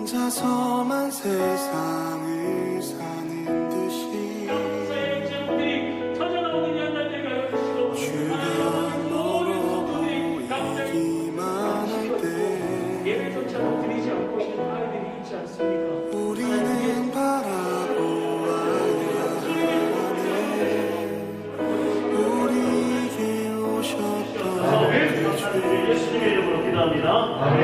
혼자서만 세상을 사는 듯이 주변 멀어 보이기만 할 때 우리는 바라보아야 하네. 우리에게 오셨던 그 주 예수님의 이름으로 기도합니다. 아멘.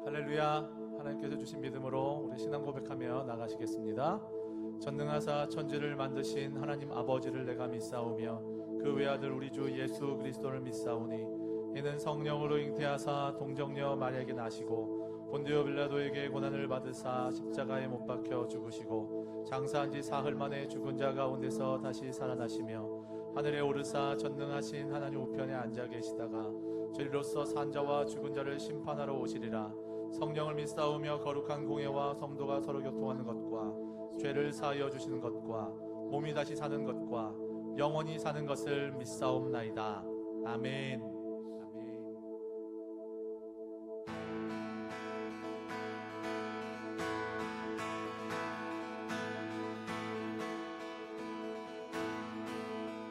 할렐루야. 하나님께서 주신 믿음으로 우리 신앙 고백하며 나가시겠습니다. 전능하사 천지를 만드신 하나님 아버지를 내가 믿사오며 그 외아들 우리 주 예수 그리스도를 믿사오니 이는 성령으로 잉태하사 동정녀 마리아에게 나시고 본디오 빌라도에게 고난을 받으사 십자가에 못 박혀 죽으시고 장사한 지 사흘 만에 죽은 자 가운데서 다시 살아나시며 하늘에 오르사 전능하신 하나님 우편에 앉아 계시다가 죄로서 산 자와 죽은 자를 심판하러 오시리라. 성령을 믿사오며 거룩한 공예와 성도가 서로 교통하는 것과 죄를 사하여 주시는 것과 몸이 다시 사는 것과 영원히 사는 것을 믿사옵나이다. 아멘.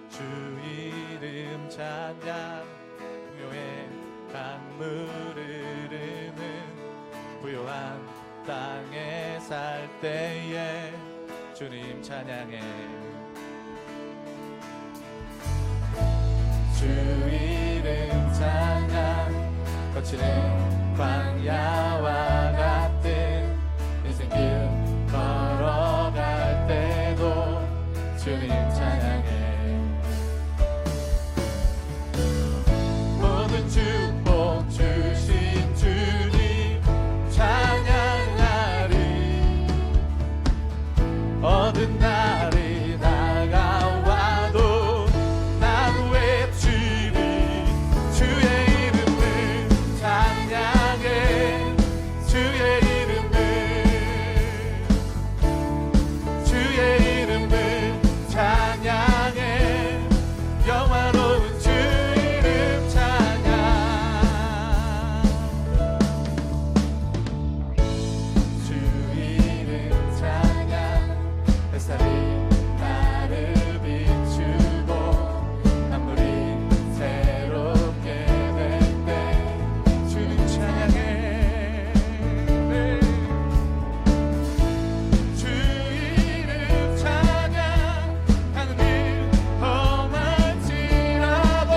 주 이름 찬양 풍요의 강물을 흐르는 부요한 땅에 살 때에 주님 찬양해. 주 이름 찬양 거칠은 광야와 같은 인생길 걸어갈 때도 주님 찬양해. 모든 축복 주신 주님 찬양하리. 어떤 날이 다가와도 난 외치리. 주의 이름을 찬양해. 주의 이름을 주의 이름을 찬양해. 영화로운 주 이름 찬양. 주 이름 찬양. 햇살이 나를 비추고 만물이 새롭게 될 때 주님 찬양해. 주 이름 찬양. 하늘이 험할지라도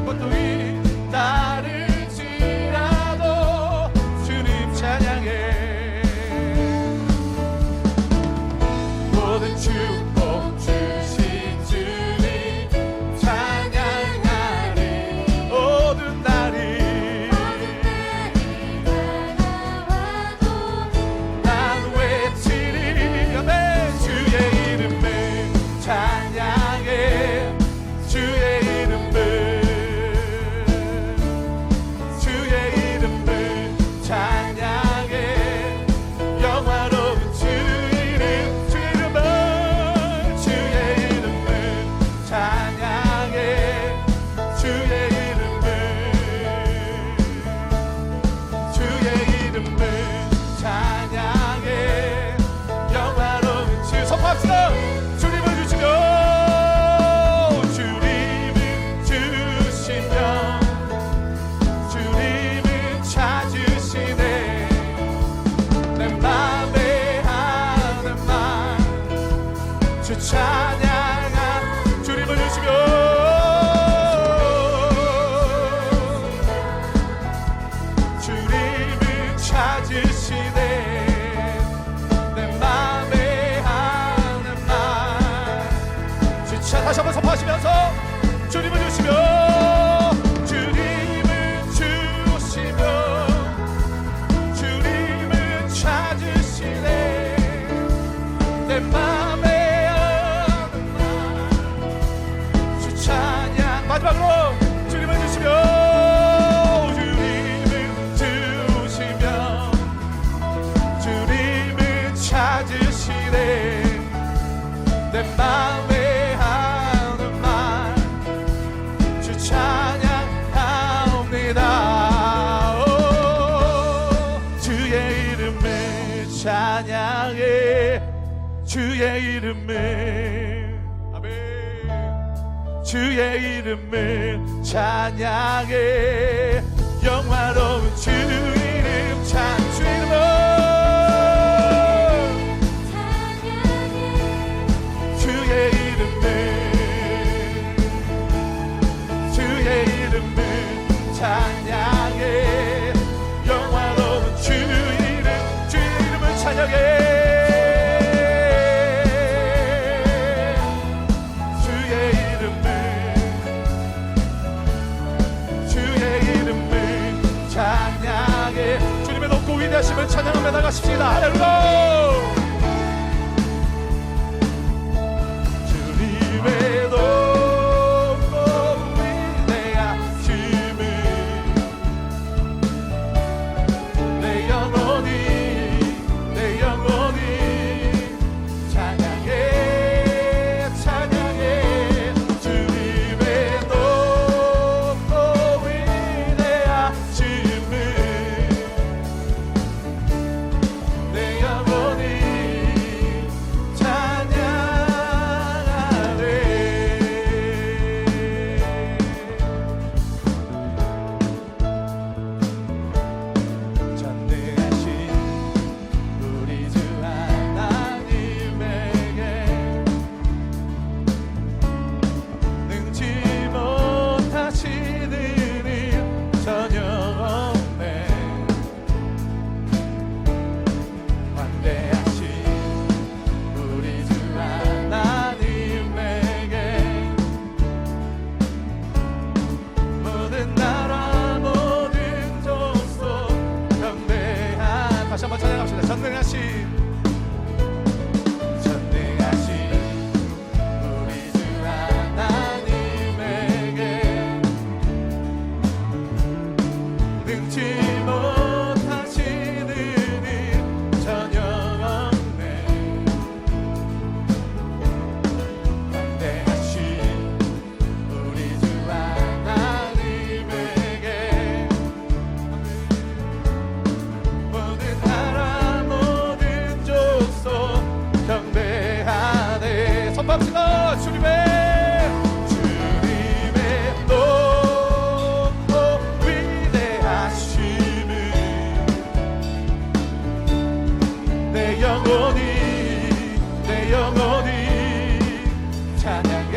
고통이 따를지라도 주님 찬양해. 모든 축복 주신 주님 찬양하리. 모든 날이 난 외치리. 아멘. 주의 이름을 찬양해. 주의 이름을 주의 이름을 찬양해. 영화로운 주 이름 주의 이름을 주의 이름을 찬양해. 주의 이름을 주의 이름을 찬양해. 영화로운 주 선포합시다. 주님을 주시며 주님을 주시며 주님을 찾으시네. 내 맘에 하는 말 주 찬양한 주님을 주시며 주님을 찾으시네. 내 맘에 하는 말 주 찬. 다시 한번 선포하시면서 주님을 주시며 주님을 주시며 주님을 찾으시네. 내 맘에 하는 말 주 찬양. 마지막으로 주님을 주시며 주님을 주시며 주님을 찬양해 주의 이름을 아멘 주의 이름을 찬양해 영화로운 주 이름 주 이름을 주의 이름을 찬양해 영화로운 주 이름을 찬양해 주님의 높고 위대하심을 찬양하며 나가십시다. 할렐루야. 주님의 높고 위대하심을 내 영혼이 찬양해 주님의 높고 위대하심을 다시 한번 찬양합시다. 전능하신 우리 주 하나님에게 능치 못하시는 일 전혀 없네. 담대하신 우리 주 하나님에게 모든 나라 모든 족속 경배하네. 선포합시다. 주님의 높고 위대하심을 내 영혼이 찬양해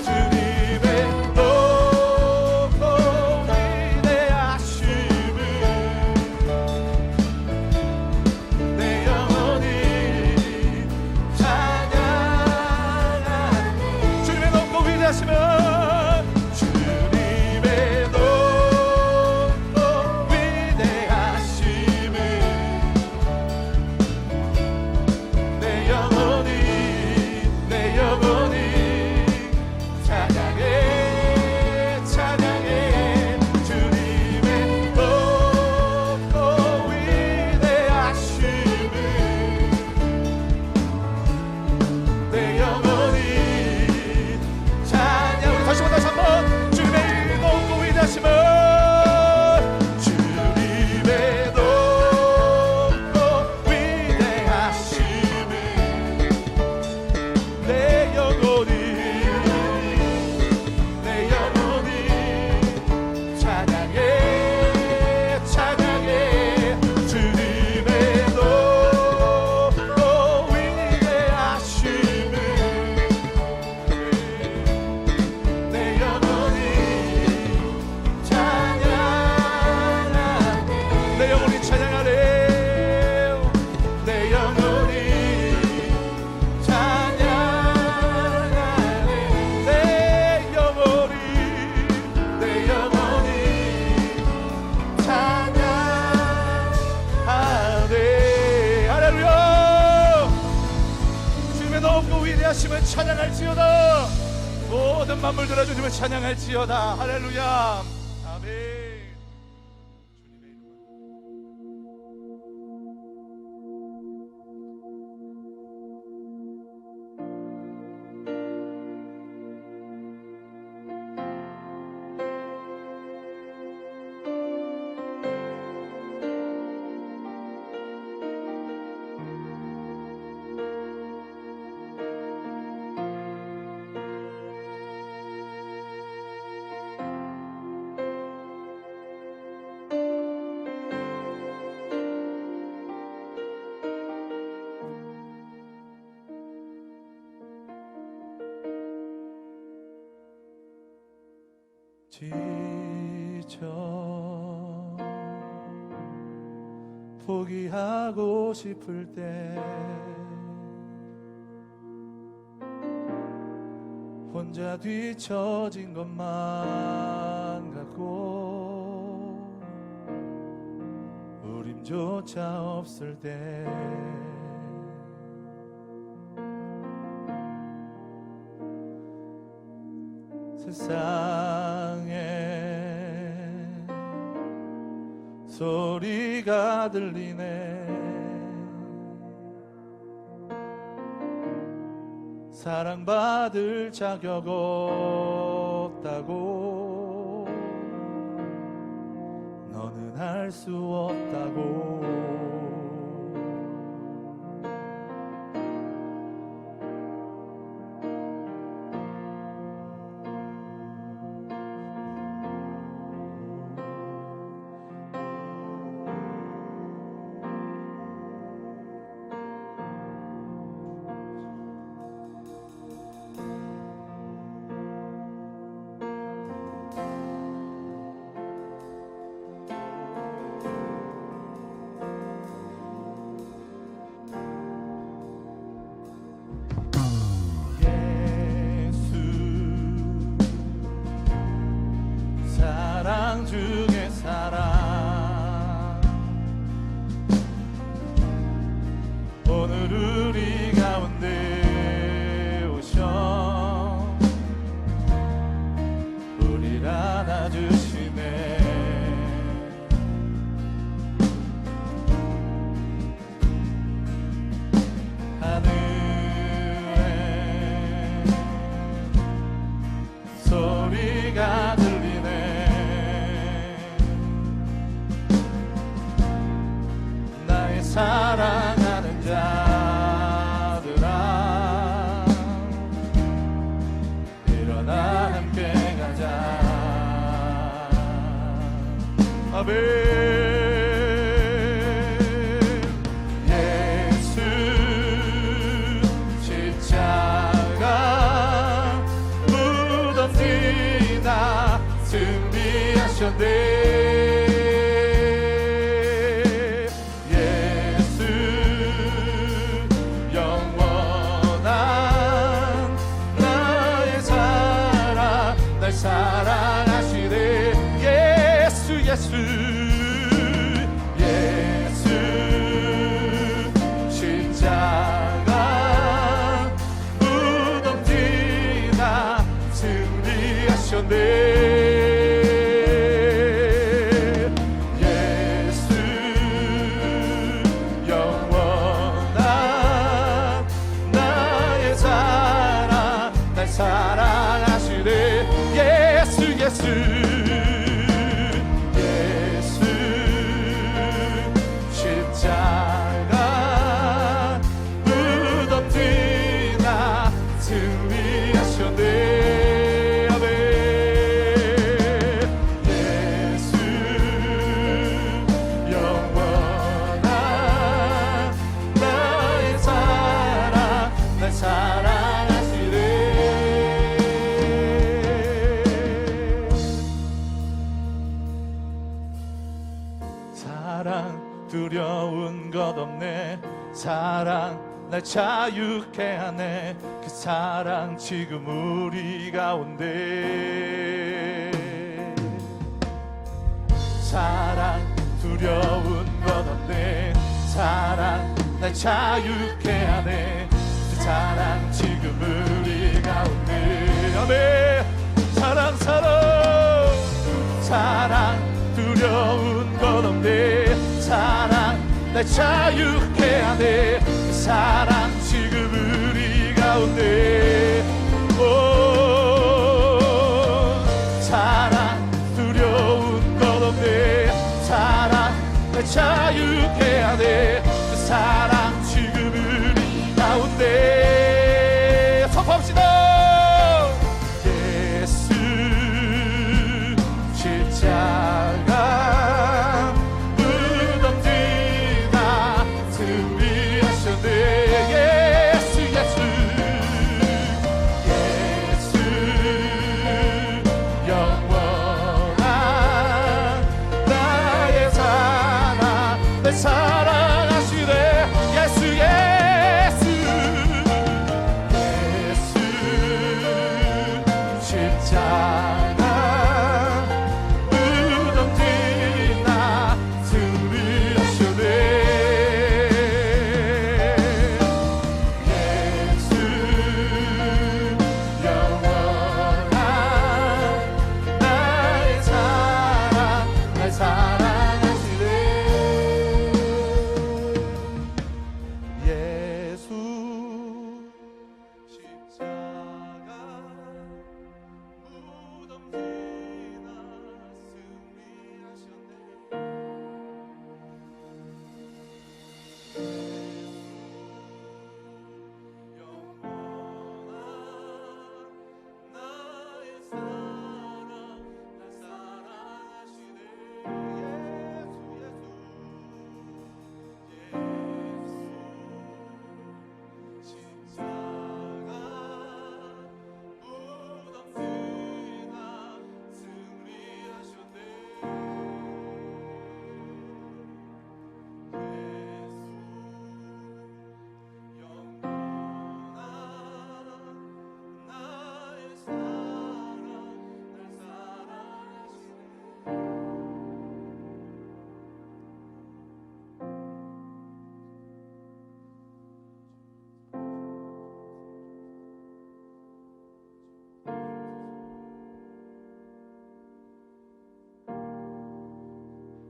주님의 높고 위대하심을 내 영혼이 찬양하네. 주님의 높고 위대하심을 위대하심을 찬양할지어다. 모든 만물들아 주님을 찬양할지어다. 할렐루야. 아멘. 지쳐 포기하고 싶을 때 혼자 뒤처진 것만 같고 우림조차 없을 때 세상에 소리가 들리네 사랑받을 자격 없다고 너는 할 수 없다고 사랑 중에 사랑 오늘 우리 가운데 오셔 우리를 안아주시네 하늘에 소리가 사랑하는 자들아 일어나 함께 가자 아멘 예수 십자가 무덤 뒤다 승리하셨네 사랑하시네 예수 예수 예수 십자가 무덤 뒤다 승리하셨네 예수 영원한 나의 사랑 날 사랑하시네 예수 예수 예수 십자가 무덤 뒤다 승리하셨네 아멘 예수 영원한 나의 사랑 날 사랑하시네 사랑 두려운 것 없네 사랑 날 자유케 하네 그 사랑 지금 우리 가운데 사랑 두려운 것 없네 사랑 날 자유케 하네 그 사랑 지금 우리 가운데 아멘 사랑 사랑 사랑 두려운 것 없네 사랑 날 자유케 하네 그 사랑 지금 우리 가운데 오 사랑 두려운 것 없네 사랑 날 자유케 하네 그 사랑 지금 우리 가운데 선포합시다 예수 십자가 무덤 뒤다 승리하셨네 예수 예수 예수 영원 날 사랑하시네. 예수 예수 예수 십자가 무덤 뒤나 승리하셨네.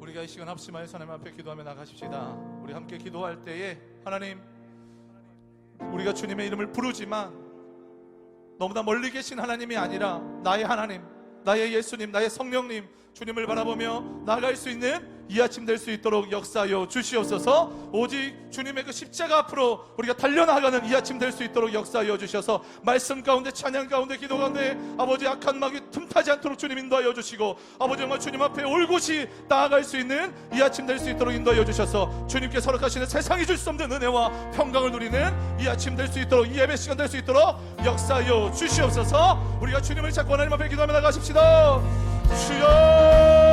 우리가 이 시간 합심하여 하나님 앞에 기도하며 나가십시다. 우리 함께 기도할 때에 하나님, 우리가 주님의 이름을 부르지만 너무나 멀리 계신 하나님이 아니라 나의 하나님, 나의 예수님, 나의 성령님, 주님을 바라보며 나아갈 수 있는 이 아침 될 수 있도록 역사하여 주시옵소서. 오직 주님의 그 십자가 앞으로 우리가 달려나가는 이 아침 될 수 있도록 역사하여 주셔서 말씀 가운데, 찬양 가운데, 기도 가운데 아버지 악한 마귀 틈타지 않도록 주님 인도하여 주시고, 아버지 정말 주님 앞에 올곧이 나아갈 수 있는 이 아침 될 수 있도록 인도하여 주셔서 주님께 허락하시는 세상이 줄 수 없는 은혜와 평강을 누리는 이 아침 될 수 있도록, 이 예배 시간 될 수 있도록 역사하여 주시옵소서. 우리가 주님을 찾고 하나님 앞에 기도하며 나가십시다. 주여,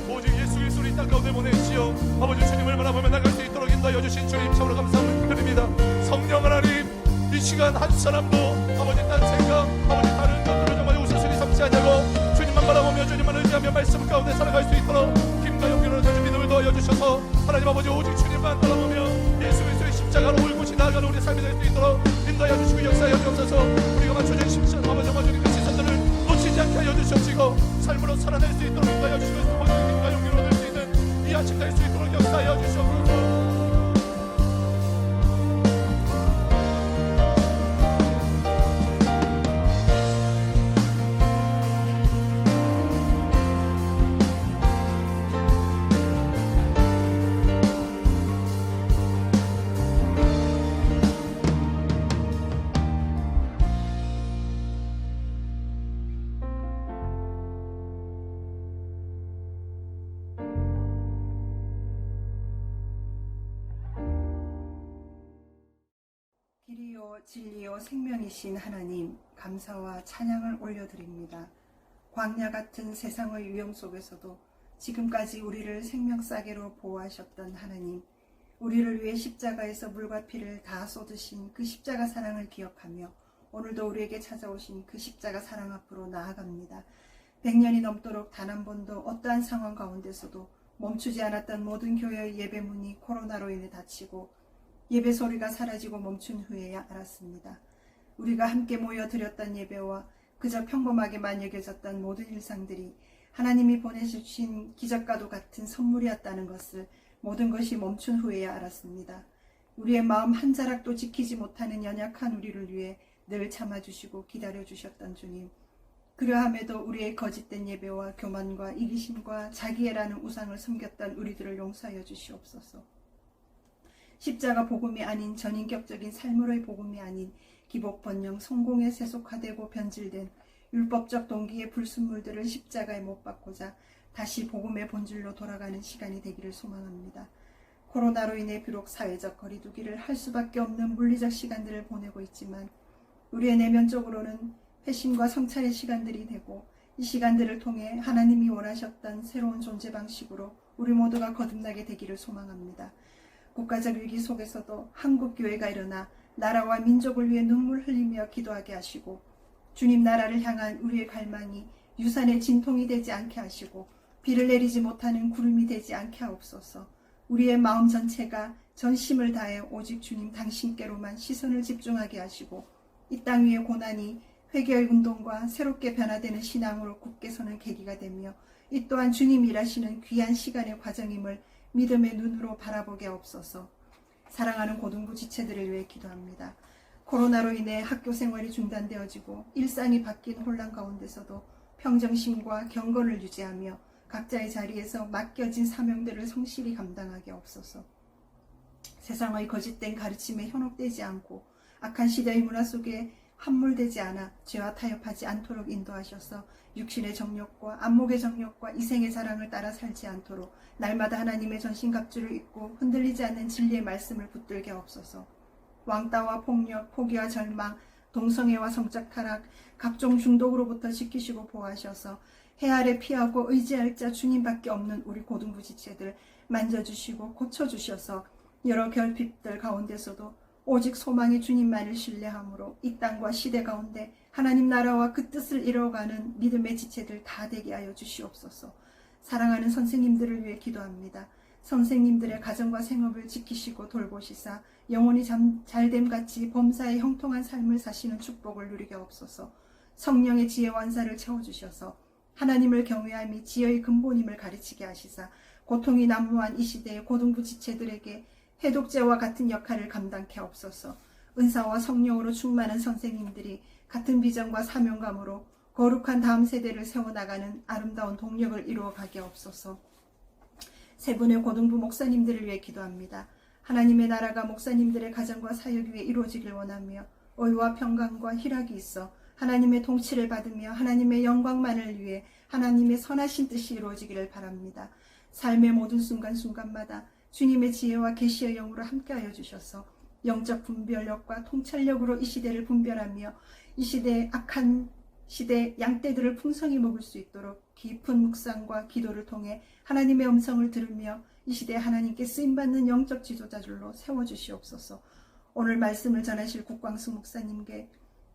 오직 예수 그리스도를 이 땅 가운데 보내시오. 아버지 주님을 바라보며 나갈 수 있도록 인도하여 주신 주님 참으로 감사함을 드립니다. 성령 하나님, 이 시간 한 사람도 아버지 딴 생각, 아버지 다른 것들을 정말 우선순위 삼지 않냐고 주님만 바라보며 주님만 의지하며 말씀 가운데 살아갈 수 있도록 힘과 용기로 던진 믿음을 더하여 주셔서 하나님 아버지 오직 주님만 바라보며 예수 그리스도의 십자가로 올곧이 나아가는 우리의 삶이 될 수 있도록 인도하여 주시고 역사하여 주옵소서. 우리가 맞춰진 심신 아버지 주님의 시선들을 놓치지 않게 하여 주시옵시고 삶으로 살아낼 수 있도록 인도하여 주시고 힘과 용기로 얻을 수 있는 이 아침 될 수 있도록 역사하여 주시옵소서. 길이요 진리요 생명이신 하나님, 감사와 찬양을 올려드립니다. 광야 같은 세상의 위험 속에서도 지금까지 우리를 생명싸개로 보호하셨던 하나님, 우리를 위해 십자가에서 물과 피를 다 쏟으신 그 십자가 사랑을 기억하며 오늘도 우리에게 찾아오신 그 십자가 사랑 앞으로 나아갑니다. 100년이 넘도록 단 한 번도 어떠한 상황 가운데서도 멈추지 않았던 모든 교회의 예배문이 코로나로 인해 닫히고 예배 소리가 사라지고 멈춘 후에야 알았습니다. 우리가 함께 모여 드렸던 예배와 그저 평범하게만 여겨졌던 모든 일상들이 하나님이 보내주신 기적과도 같은 선물이었다는 것을 모든 것이 멈춘 후에야 알았습니다. 우리의 마음 한 자락도 지키지 못하는 연약한 우리를 위해 늘 참아주시고 기다려주셨던 주님, 그러함에도 우리의 거짓된 예배와 교만과 이기심과 자기애라는 우상을 섬겼던 우리들을 용서하여 주시옵소서. 십자가 복음이 아닌 전인격적인 삶으로의 복음이 아닌 기복번영 성공에 세속화되고 변질된 율법적 동기의 불순물들을 십자가에 못 박고자 다시 복음의 본질로 돌아가는 시간이 되기를 소망합니다. 코로나로 인해 비록 사회적 거리두기를 할 수밖에 없는 물리적 시간들을 보내고 있지만 우리의 내면적으로는 회심과 성찰의 시간들이 되고 이 시간들을 통해 하나님이 원하셨던 새로운 존재 방식으로 우리 모두가 거듭나게 되기를 소망합니다. 국가적 위기 속에서도 한국 교회가 일어나 나라와 민족을 위해 눈물 흘리며 기도하게 하시고 주님 나라를 향한 우리의 갈망이 유산의 진통이 되지 않게 하시고 비를 내리지 못하는 구름이 되지 않게 하옵소서. 우리의 마음 전체가 전심을 다해 오직 주님 당신께로만 시선을 집중하게 하시고 이 땅 위의 고난이 회개의 운동과 새롭게 변화되는 신앙으로 굳게 서는 계기가 되며 이 또한 주님 일하시는 귀한 시간의 과정임을 믿음의 눈으로 바라보게 하옵소서. 사랑하는 고등부 지체들을 위해 기도합니다. 코로나로 인해 학교 생활이 중단되어지고 일상이 바뀐 혼란 가운데서도 평정심과 경건을 유지하며 각자의 자리에서 맡겨진 사명들을 성실히 감당하게 하옵소서. 세상의 거짓된 가르침에 현혹되지 않고 악한 시대의 문화 속에 함몰되지 않아 죄와 타협하지 않도록 인도하셔서 육신의 정욕과 안목의 정욕과 이생의 사랑을 따라 살지 않도록 날마다 하나님의 전신갑주를 입고 흔들리지 않는 진리의 말씀을 붙들게 하옵소서. 왕따와 폭력, 포기와 절망, 동성애와 성적 타락, 각종 중독으로부터 지키시고 보호하셔서 해 아래 피하고 의지할 자 주님밖에 없는 우리 고등부 지체들 만져주시고 고쳐주셔서 여러 결핍들 가운데서도 오직 소망의 주님만을 신뢰함으로 이 땅과 시대 가운데 하나님 나라와 그 뜻을 이뤄가는 믿음의 지체들 다 되게 하여 주시옵소서. 사랑하는 선생님들을 위해 기도합니다. 선생님들의 가정과 생업을 지키시고 돌보시사 영혼이 잘됨같이 범사에 형통한 삶을 사시는 축복을 누리게 하옵소서. 성령의 지혜 원사를 채워주셔서 하나님을 경외함이 지혜의 근본임을 가르치게 하시사 고통이 난무한 이 시대의 고등부 지체들에게 해독제와 같은 역할을 감당케 하옵소서. 은사와 성령으로 충만한 선생님들이 같은 비전과 사명감으로 거룩한 다음 세대를 세워나가는 아름다운 동력을 이루어가게 하옵소서. 세 분의 고등부 목사님들을 위해 기도합니다. 하나님의 나라가 목사님들의 가정과 사역 위에 이루어지길 원하며 의와 평강과 희락이 있어 하나님의 통치를 받으며 하나님의 영광만을 위해 하나님의 선하신 뜻이 이루어지기를 바랍니다. 삶의 모든 순간순간마다 주님의 지혜와 계시의 영으로 함께하여 주셔서 영적 분별력과 통찰력으로 이 시대를 분별하며 이 시대의 악한 시대 양떼들을 풍성히 먹을 수 있도록 깊은 묵상과 기도를 통해 하나님의 음성을 들으며 이 시대에 하나님께 쓰임받는 영적 지도자들로 세워주시옵소서. 오늘 말씀을 전하실 국광수 목사님께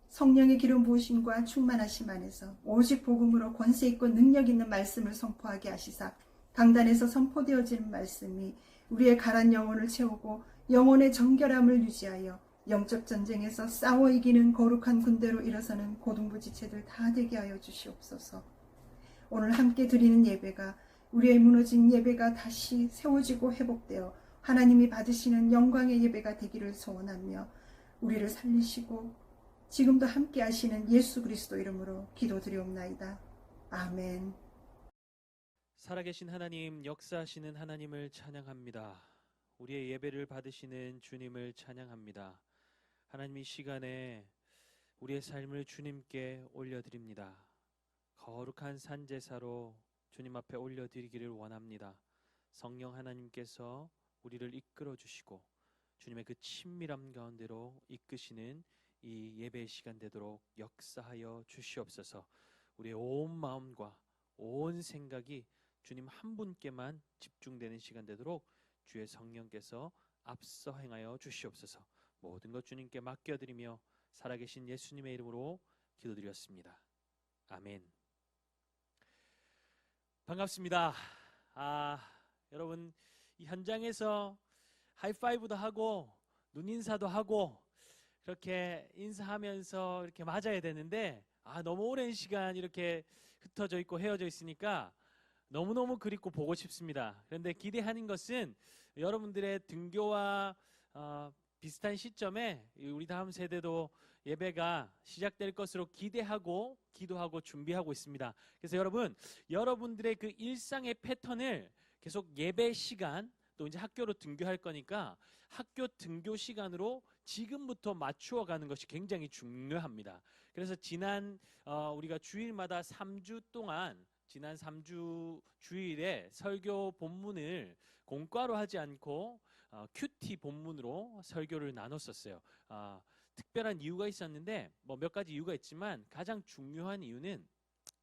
성령의 기름 부으심과 충만하심 안에서 오직 복음으로 권세 있고 능력 있는 말씀을 선포하게 하시사 강단에서 선포되어지는 말씀이 우리의 가란 영혼을 채우고 영혼의 정결함을 유지하여 영적 전쟁에서 싸워 이기는 거룩한 군대로 일어서는 고등부 지체들 다 되게 하여 주시옵소서. 오늘 함께 드리는 예배가 우리의 무너진 예배가 다시 세워지고 회복되어 하나님이 받으시는 영광의 예배가 되기를 소원하며 우리를 살리시고 지금도 함께 하시는 예수 그리스도 이름으로 기도드리옵나이다. 아멘. 살아계신 하나님, 역사하시는 하나님을 찬양합니다. 우리의 예배를 받으시는 주님을 찬양합니다. 하나님, 이 시간에 우리의 삶을 주님께 올려드립니다. 거룩한 산제사로 주님 앞에 올려드리기를 원합니다. 성령 하나님께서 우리를 이끌어 주시고 주님의 그 친밀함 가운데로 이끄시는 이 예배의 시간 되도록 역사하여 주시옵소서. 우리의 온 마음과 온 생각이 주님 한 분께만 집중되는 시간 되도록 주의 성령께서 앞서 행하여 주시옵소서. 모든 것 주님께 맡겨드리며 살아계신 예수님의 이름으로 기도드렸습니다. 아멘. 반갑습니다. 여러분, 이 현장에서 하이파이브도 하고 눈인사도 하고 그렇게 인사하면서 이렇게 맞아야 되는데 너무 오랜 시간 이렇게 흩어져 있고 헤어져 있으니까 너무너무 그립고 보고 싶습니다. 그런데 기대하는 것은 여러분들의 등교와 비슷한 시점에 우리 다음 세대도 예배가 시작될 것으로 기대하고 기도하고 준비하고 있습니다. 그래서 여러분들의 그 일상의 패턴을 계속 예배 시간 또 이제 학교로 등교할 거니까 학교 등교 시간으로 지금부터 맞추어 가는 것이 굉장히 중요합니다. 그래서 지난 우리가 주일마다 3주 동안 지난 3주 주일에 설교 본문을 공과로 하지 않고 큐티 본문으로 설교를 나눴었어요. 특별한 이유가 있었는데 뭐 몇 가지 이유가 있지만 가장 중요한 이유는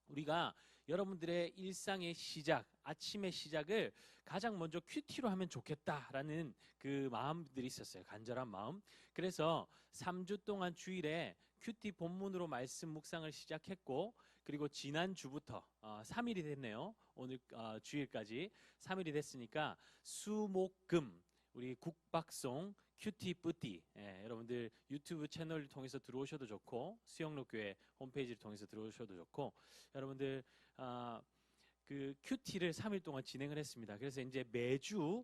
우리가 여러분들의 일상의 시작, 아침의 시작을 가장 먼저 큐티로 하면 좋겠다라는 그 마음들이 있었어요. 간절한 마음. 그래서 3주 동안 주일에 큐티 본문으로 말씀 묵상을 시작했고, 그리고 지난주부터 3일이 됐네요. 오늘 주일까지 3일이 됐으니까 수목금 우리 국박송 큐티 뿌띠, 여러분들 유튜브 채널을 통해서 들어오셔도 좋고 수영로교회 홈페이지를 통해서 들어오셔도 좋고, 여러분들 그 큐티를 3일 동안 진행을 했습니다. 그래서 이제 매주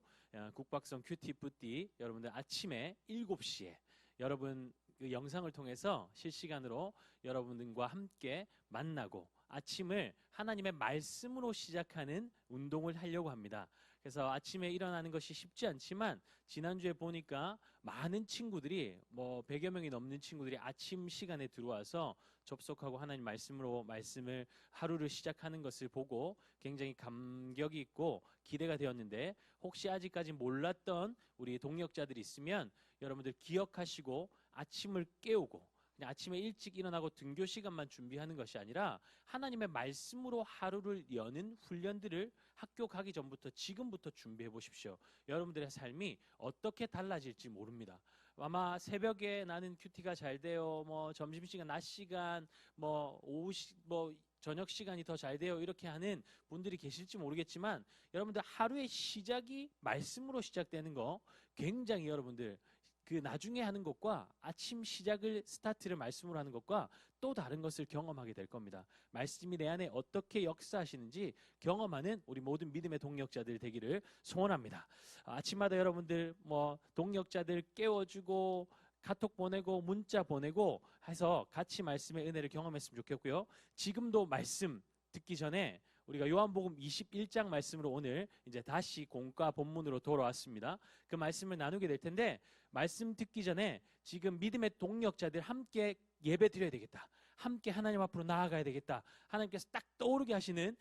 국박송 큐티 뿌띠 여러분들 아침에 7시에 여러분 그 영상을 통해서 실시간으로 여러분들과 함께 만나고 아침을 하나님의 말씀으로 시작하는 운동을 하려고 합니다. 그래서 아침에 일어나는 것이 쉽지 않지만 지난주에 보니까 많은 친구들이 뭐 100여 명이 넘는 친구들이 아침 시간에 들어와서 접속하고 하나님 말씀으로 말씀을 하루를 시작하는 것을 보고 굉장히 감격이 있고 기대가 되었는데, 혹시 아직까지 몰랐던 우리 동역자들이 있으면 여러분들 기억하시고 아침을 깨우고 그냥 아침에 일찍 일어나고 등교 시간만 준비하는 것이 아니라 하나님의 말씀으로 하루를 여는 훈련들을 학교 가기 전부터 지금부터 준비해 보십시오. 여러분들의 삶이 어떻게 달라질지 모릅니다. 아마 새벽에 나는 큐티가 잘 돼요. 뭐 점심시간, 낮 시간, 뭐 오후 뭐 저녁 시간이 더 잘 돼요. 이렇게 하는 분들이 계실지 모르겠지만 여러분들 하루의 시작이 말씀으로 시작되는 거 굉장히 여러분들 그 나중에 하는 것과 아침 시작을 스타트를 말씀으로 하는 것과 또 다른 것을 경험하게 될 겁니다. 말씀이 내 안에 어떻게 역사하시는지 경험하는 우리 모든 믿음의 동역자들 되기를 소원합니다. 아침마다 여러분들 뭐 동역자들 깨워주고 카톡 보내고 문자 보내고 해서 같이 말씀의 은혜를 경험했으면 좋겠고요. 지금도 말씀 듣기 전에 우리가 요한복음 21장 말씀으로 오늘 이제 다시 공과 본문으로 돌아왔습니다. 그 말씀을 나누게 될 텐데, 말씀 듣기 전에 지금 믿음의 동역자들 함께 예배 드려야 되겠다, 함께 하나님 앞으로 나아가야 되겠다, 하나님께서 딱 떠오르게 하시는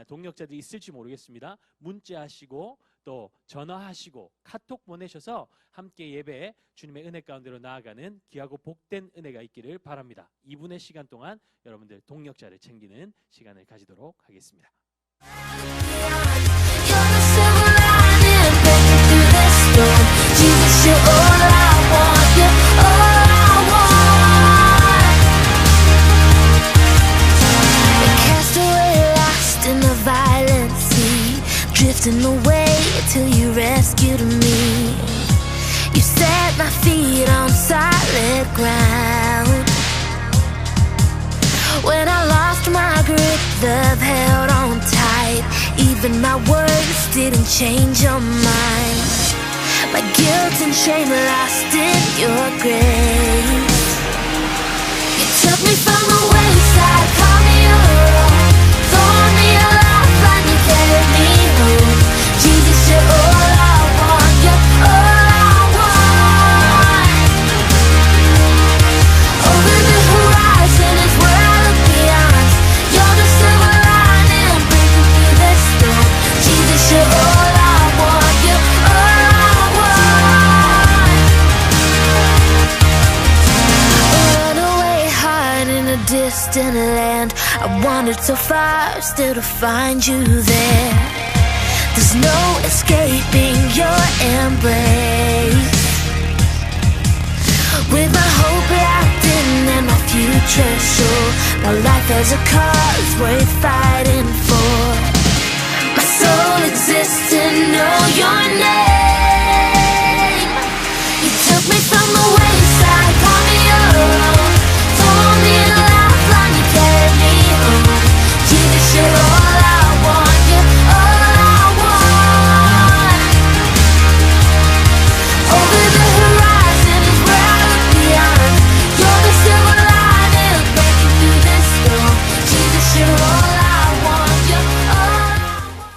동역자들이 있을지 모르겠습니다. 문자하시고 또 전화하시고 카톡 보내셔서 함께 예배에 주님의 은혜 가운데로 나아가는 귀하고 복된 은혜가 있기를 바랍니다. 2분의 시간 동안 여러분들 동역자를 챙기는 시간을 가지도록 하겠습니다. Drifting away till you rescued me. You set my feet on solid ground. When I lost my grip, love held on tight. Even my words didn't change your mind. My guilt and shame lost in your grace. You took me from the wayside, called me your own, told me a lifeline, you carried me home. Jesus, you're all I want, you're all I want. Over the horizon is where I look beyond. You're the silver lining, breaking through the storm. Jesus, you're all I want, you're all I want. A runaway heart in a distant land. I wandered so far, still to find you there. There's no escaping your embrace. With my hope locked in and my future sure, my life has a cause worth fighting for. My soul exists to know your name. You took me from the wayside, called me your own, told me a lifeline, you carried me home. Jesus, you're all I want, you're all I want. Over the horizon is where I look beyond. You're the silver lining, breaking through the storm. Jesus, you're all I want, you're all I want.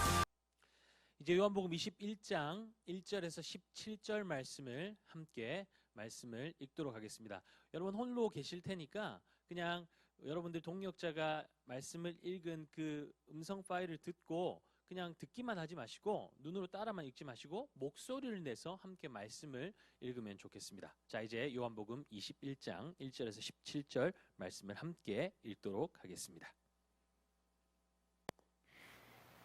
이제 요한복음 21장 1절에서 17절 말씀을 함께 말씀을 읽도록 하겠습니다. 여러분 홀로 계실 테니까 그냥 여러분들 동역자가 말씀을 읽은 그 음성 파일을 듣고 그냥 듣기만 하지 마시고 눈으로 따라만 읽지 마시고 목소리를 내서 함께 말씀을 읽으면 좋겠습니다. 자, 이제 요한복음 21장 1절에서 17절 말씀을 함께 읽도록 하겠습니다.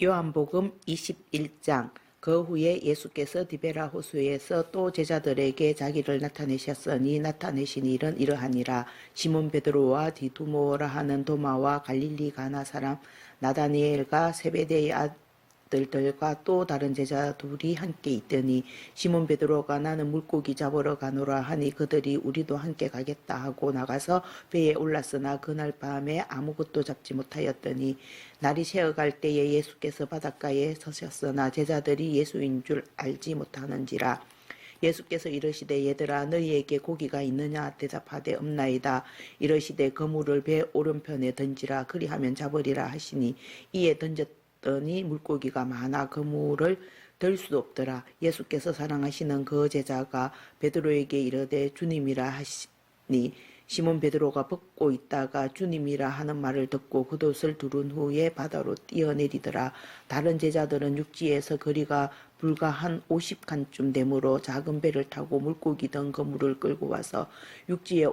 요한복음 21장. 그 후에 예수께서 디베라 호수에서 또 제자들에게 자기를 나타내셨으니 나타내신 일은 이러하니라. 시몬 베드로와 디두모라 하는 도마와 갈릴리 가나 사람 나다니엘과 세베대의 아들들과 또 다른 제자 둘이 함께 있더니 시몬 베드로가 나는 물고기 잡으러 가노라 하니 그들이 우리도 함께 가겠다 하고 나가서 배에 올랐으나 그날 밤에 아무것도 잡지 못하였더니 날이 새어갈 때에 예수께서 바닷가에 서셨으나 제자들이 예수인 줄 알지 못하는지라. 예수께서 이르시되 얘들아 너희에게 고기가 있느냐 대답하되 없나이다. 이르시되 그물을 배 오른편에 던지라 그리하면 잡으리라 하시니 이에 던졌더니 물고기가 많아 그물을 들 수도 없더라. 예수께서 사랑하시는 그 제자가 베드로에게 이르되 주님이라 하시니 시몬 베드로가 벗고 있다가 주님이라 하는 말을 듣고 겉옷을 두른 후에 바다로 뛰어내리더라. 다른 제자들은 육지에서 거리가 불과 한 50칸쯤 되므로 작은 배를 타고 물고기 든 그물을 끌고 와서 육지에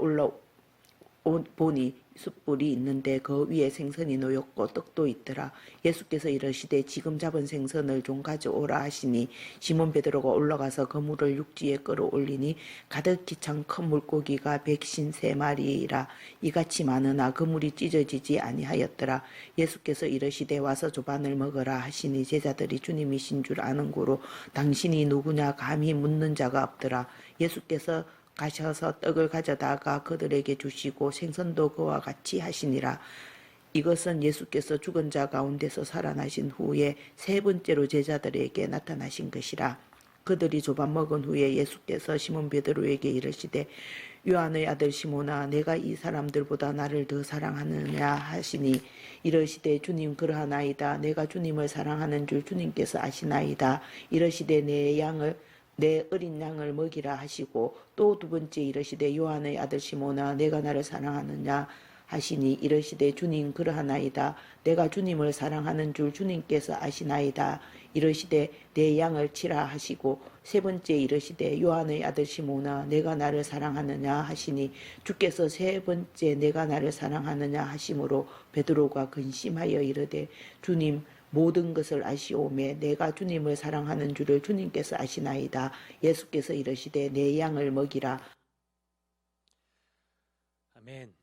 보니 숯불이 있는데 그 위에 생선이 놓였고 떡도 있더라. 예수께서 이르시되 지금 잡은 생선을 좀 가져오라 하시니 시몬 베드로가 올라가서 그물을 육지에 끌어올리니 가득히 찬 큰 물고기가 153마리라. 이같이 많으나 그물이 찢어지지 아니하였더라. 예수께서 이르시되 와서 조반을 먹으라 하시니 제자들이 주님이신 줄 아는 고로 당신이 누구냐 감히 묻는 자가 없더라. 예수께서 가셔서 떡을 가져다가 그들에게 주시고 생선도 그와 같이 하시니라. 이것은 예수께서 죽은 자 가운데서 살아나신 후에 세 번째로 제자들에게 나타나신 것이라. 그들이 조반 먹은 후에 예수께서 시몬 베드로에게 이르시되 요한의 아들 시몬아 내가 이 사람들보다 나를 더 사랑하느냐 하시니 이르시되 주님 그러하나이다. 내가 주님을 사랑하는 줄 주님께서 아시나이다. 이르시되 내 어린 양을 먹이라 하시고 또 두 번째 이르시되 요한의 아들 시몬아 내가 나를 사랑하느냐 하시니 이르시되 주님 그러하나이다. 내가 주님을 사랑하는 줄 주님께서 아시나이다. 이르시되 내 양을 치라 하시고 세 번째 이르시되 요한의 아들 시몬아 내가 나를 사랑하느냐 하시니 주께서 세 번째 내가 나를 사랑하느냐 하심으로 베드로가 근심하여 이르되 주님 모든 것을 아시오매 내가 주님을 사랑하는 줄을 주님께서 아시나이다. 예수께서 이르시되 내 양을 먹이라. 아멘.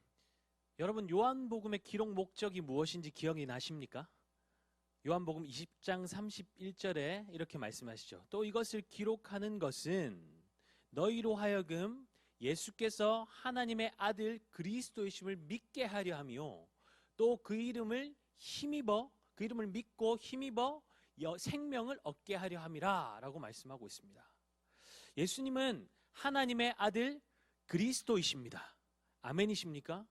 여러분 요한복음의 기록 목적이 무엇인지 기억이 나십니까? 요한복음 20장 31절에 이렇게 말씀하시죠. 또 이것을 기록하는 것은 너희로 하여금 예수께서 하나님의 아들 그리스도이심을 믿게 하려 하며 또 그 이름을 믿고 힘입어 생명을 얻게 하려 함이라 라고 말씀하고 있습니다. 예수님은 하나님의 아들 그리스도이십니다. 아멘이십니까?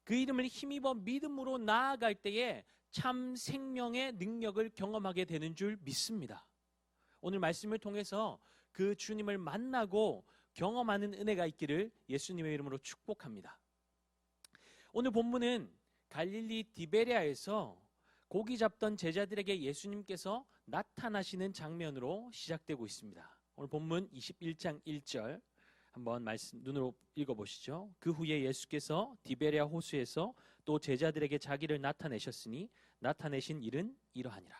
그 이름을 힘입어 믿음으로 나아갈 때에 참 생명의 능력을 경험하게 되는 줄 믿습니다. 오늘 말씀을 통해서 그 주님을 만나고 경험하는 은혜가 있기를 예수님의 이름으로 축복합니다. 오늘 본문은 갈릴리 디베랴에서 고기 잡던 제자들에게 예수님께서 나타나시는 장면으로 시작되고 있습니다. 오늘 본문 21장 1절 한번 눈으로 읽어보시죠. 그 후에 예수께서 디베랴 호수에서 또 제자들에게 자기를 나타내셨으니 나타내신 일은 이러하니라.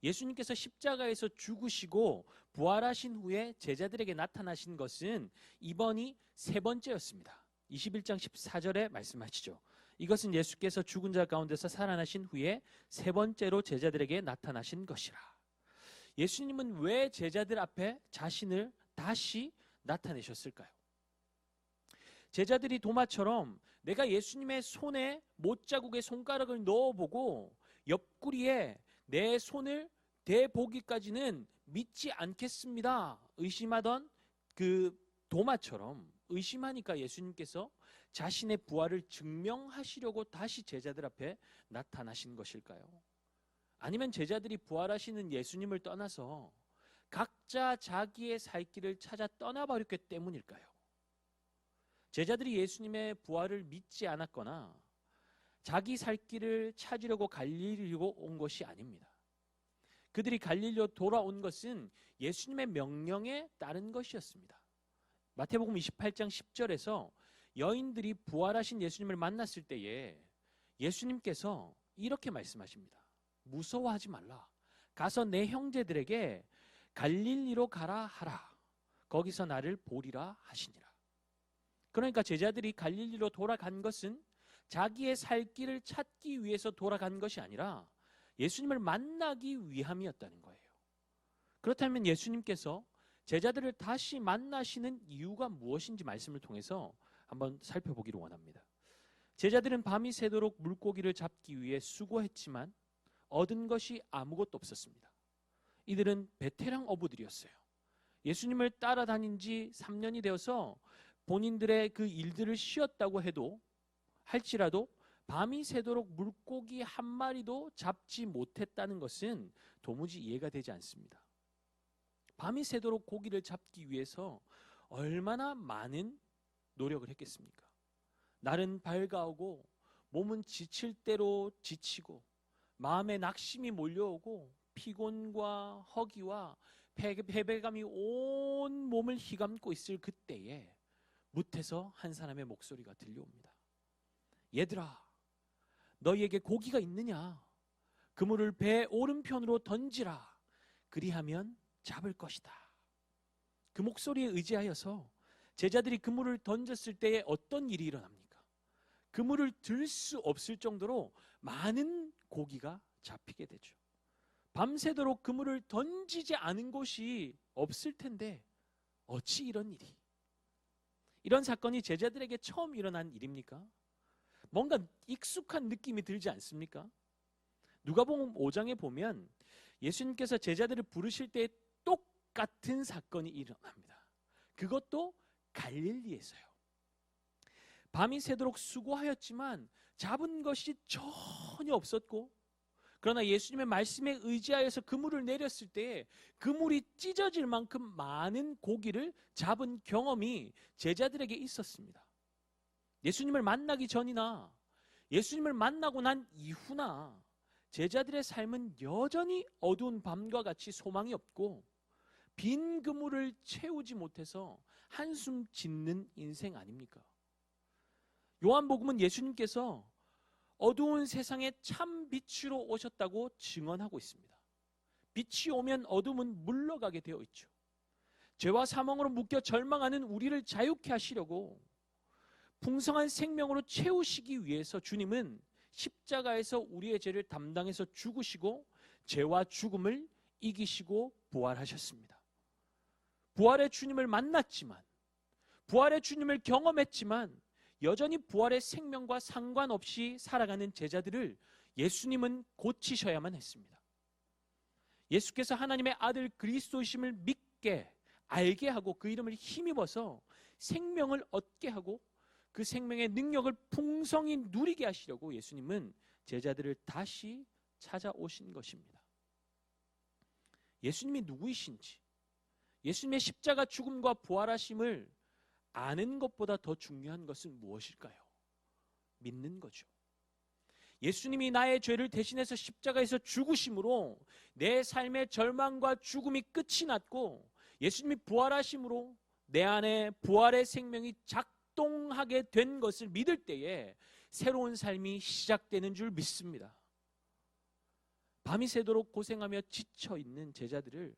예수님께서 십자가에서 죽으시고 부활하신 후에 제자들에게 나타나신 것은 이번이 세 번째였습니다. 21장 14절에 말씀하시죠. 이것은 예수께서 죽은 자 가운데서 살아나신 후에 세 번째로 제자들에게 나타나신 것이라. 예수님은 왜 제자들 앞에 자신을 다시 나타내셨을까요? 제자들이 도마처럼 내가 예수님의 손에 못자국에 손가락을 넣어보고 옆구리에 내 손을 대보기까지는 믿지 않겠습니다 의심하던 그 도마처럼 의심하니까 예수님께서 자신의 부활을 증명하시려고 다시 제자들 앞에 나타나신 것일까요? 아니면 제자들이 부활하시는 예수님을 떠나서 각자 자기의 살 길을 찾아 떠나버렸기 때문일까요? 제자들이 예수님의 부활을 믿지 않았거나 자기 살 길을 찾으려고 갈릴리로 온 것이 아닙니다. 그들이 갈릴리로 돌아온 것은 예수님의 명령에 따른 것이었습니다. 마태복음 28장 10절에서 여인들이 부활하신 예수님을 만났을 때에 예수님께서 이렇게 말씀하십니다. 무서워하지 말라. 가서 내 형제들에게 갈릴리로 가라 하라. 거기서 나를 보리라 하시니라. 그러니까 제자들이 갈릴리로 돌아간 것은 자기의 살 길을 찾기 위해서 돌아간 것이 아니라 예수님을 만나기 위함이었다는 거예요. 그렇다면 예수님께서 제자들을 다시 만나시는 이유가 무엇인지 말씀을 통해서 한번 살펴보기를 원합니다. 제자들은 밤이 새도록 물고기를 잡기 위해 수고했지만 얻은 것이 아무것도 없었습니다. 이들은 베테랑 어부들이었어요. 예수님을 따라다닌 지 3년이 되어서 본인들의 그 일들을 쉬었다고 해도 할지라도 밤이 새도록 물고기 한 마리도 잡지 못했다는 것은 도무지 이해가 되지 않습니다. 밤이 새도록 고기를 잡기 위해서 얼마나 많은 노력을 했겠습니까? 날은 밝아오고 몸은 지칠 대로 지치고 마음에 낙심이 몰려오고 피곤과 허기와 패배감이 온 몸을 휘감고 있을 그때에 뭇에서 한 사람의 목소리가 들려옵니다. 얘들아, 너희에게 고기가 있느냐? 그물을 배 오른편으로 던지라. 그리하면 잡을 것이다. 그 목소리에 의지하여서 제자들이 그물을 던졌을 때에 어떤 일이 일어납니까? 그물을 들 수 없을 정도로 많은 고기가 잡히게 되죠. 밤새도록 그물을 던지지 않은 곳이 없을 텐데 어찌 이런 일이? 이런 사건이 제자들에게 처음 일어난 일입니까? 뭔가 익숙한 느낌이 들지 않습니까? 누가복음 5장에 보면 예수님께서 제자들을 부르실 때 똑같은 사건이 일어납니다. 그것도 갈릴리에서요. 밤이 새도록 수고하였지만 잡은 것이 전혀 없었고, 그러나 예수님의 말씀에 의지하여서 그물을 내렸을 때 그물이 찢어질 만큼 많은 고기를 잡은 경험이 제자들에게 있었습니다. 예수님을 만나기 전이나 예수님을 만나고 난 이후나 제자들의 삶은 여전히 어두운 밤과 같이 소망이 없고 빈 그물을 채우지 못해서 한숨 짓는 인생 아닙니까? 요한복음은 예수님께서 어두운 세상에 참 빛으로 오셨다고 증언하고 있습니다. 빛이 오면 어둠은 물러가게 되어 있죠. 죄와 사망으로 묶여 절망하는 우리를 자유케 하시려고 풍성한 생명으로 채우시기 위해서 주님은 십자가에서 우리의 죄를 담당해서 죽으시고 죄와 죽음을 이기시고 부활하셨습니다. 부활의 주님을 만났지만, 부활의 주님을 경험했지만 여전히 부활의 생명과 상관없이 살아가는 제자들을 예수님은 고치셔야만 했습니다. 예수께서 하나님의 아들 그리스도이심을 믿게 알게 하고 그 이름을 힘입어서 생명을 얻게 하고 그 생명의 능력을 풍성히 누리게 하시려고 예수님은 제자들을 다시 찾아오신 것입니다. 예수님이 누구이신지, 예수님의 십자가 죽음과 부활하심을 아는 것보다 더 중요한 것은 무엇일까요? 믿는 거죠. 예수님이 나의 죄를 대신해서 십자가에서 죽으심으로 내 삶의 절망과 죽음이 끝이 났고, 예수님이 부활하심으로 내 안에 부활의 생명이 작동하게 된 것을 믿을 때에 새로운 삶이 시작되는 줄 믿습니다. 밤이 새도록 고생하며 지쳐있는 제자들을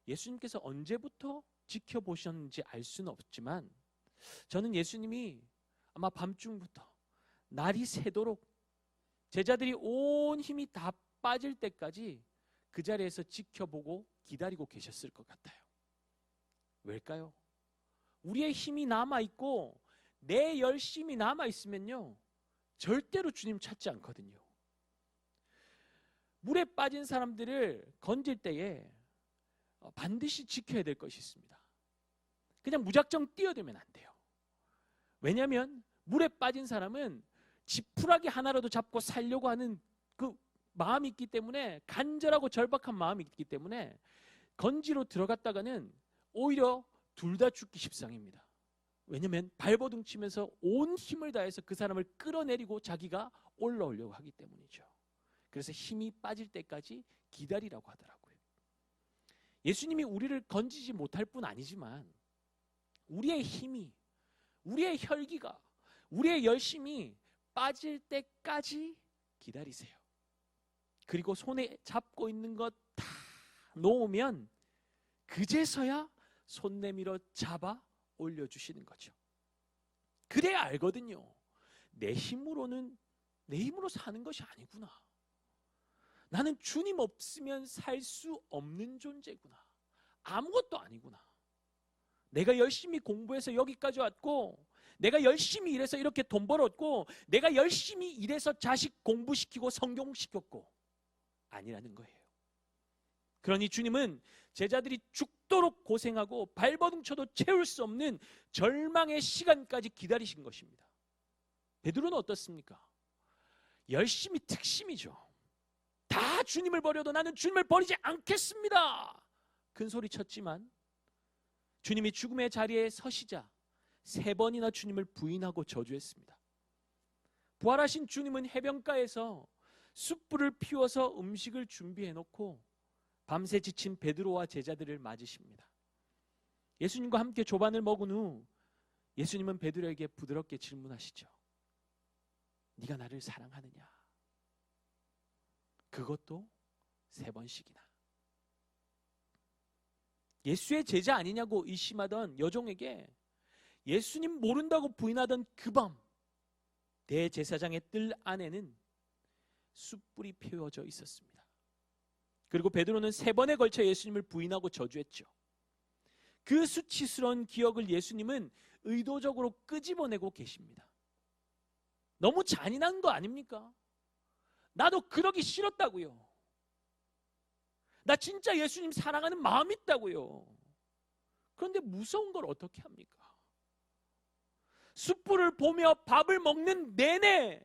예수님께서 언제부터 지켜보셨는지 알 수는 없지만 저는 예수님이 아마 밤중부터 날이 새도록 제자들이 온 힘이 다 빠질 때까지 그 자리에서 지켜보고 기다리고 계셨을 것 같아요. 왜일까요? 우리의 힘이 남아있고 내 열심이 남아있으면요 절대로 주님 찾지 않거든요. 물에 빠진 사람들을 건질 때에 반드시 지켜야 될 것이 있습니다. 그냥 무작정 뛰어들면 안 돼요. 왜냐하면 물에 빠진 사람은 지푸라기 하나라도 잡고 살려고 하는 그 마음이 있기 때문에, 간절하고 절박한 마음이 있기 때문에 건지로 들어갔다가는 오히려 둘 다 죽기 십상입니다. 왜냐하면 발버둥 치면서 온 힘을 다해서 그 사람을 끌어내리고 자기가 올라오려고 하기 때문이죠. 그래서 힘이 빠질 때까지 기다리라고 하더라고요. 예수님이 우리를 건지지 못할 뿐 아니지만 우리의 힘이, 우리의 혈기가, 우리의 열심이 빠질 때까지 기다리세요. 그리고 손에 잡고 있는 것 다 놓으면 그제서야 손 내밀어 잡아 올려주시는 거죠. 그래야 알거든요. 내 힘으로 사는 것이 아니구나. 나는 주님 없으면 살 수 없는 존재구나. 아무것도 아니구나. 내가 열심히 공부해서 여기까지 왔고, 내가 열심히 일해서 이렇게 돈 벌었고, 내가 열심히 일해서 자식 공부시키고 성경시켰고, 아니라는 거예요. 그러니 주님은 제자들이 죽도록 고생하고 발버둥 쳐도 채울 수 없는 절망의 시간까지 기다리신 것입니다. 베드로는 어떻습니까? 열심히 특심이죠. 다 주님을 버려도 나는 주님을 버리지 않겠습니다. 큰 소리 쳤지만 주님이 죽음의 자리에 서시자 3번이나 주님을 부인하고 저주했습니다. 부활하신 주님은 해변가에서 숯불을 피워서 음식을 준비해 놓고 밤새 지친 베드로와 제자들을 맞으십니다. 예수님과 함께 조반을 먹은 후 예수님은 베드로에게 부드럽게 질문하시죠. 네가 나를 사랑하느냐? 그것도 3번씩이나. 예수의 제자 아니냐고 의심하던 여종에게 예수님 모른다고 부인하던 그 밤 대제사장의 뜰 안에는 숯불이 피워져 있었습니다. 그리고 베드로는 3번에 걸쳐 예수님을 부인하고 저주했죠. 그 수치스러운 기억을 예수님은 의도적으로 끄집어내고 계십니다. 너무 잔인한 거 아닙니까? 나도 그러기 싫었다고요. 나 진짜 예수님 사랑하는 마음이 있다고요. 그런데 무서운 걸 어떻게 합니까? 숯불을 보며 밥을 먹는 내내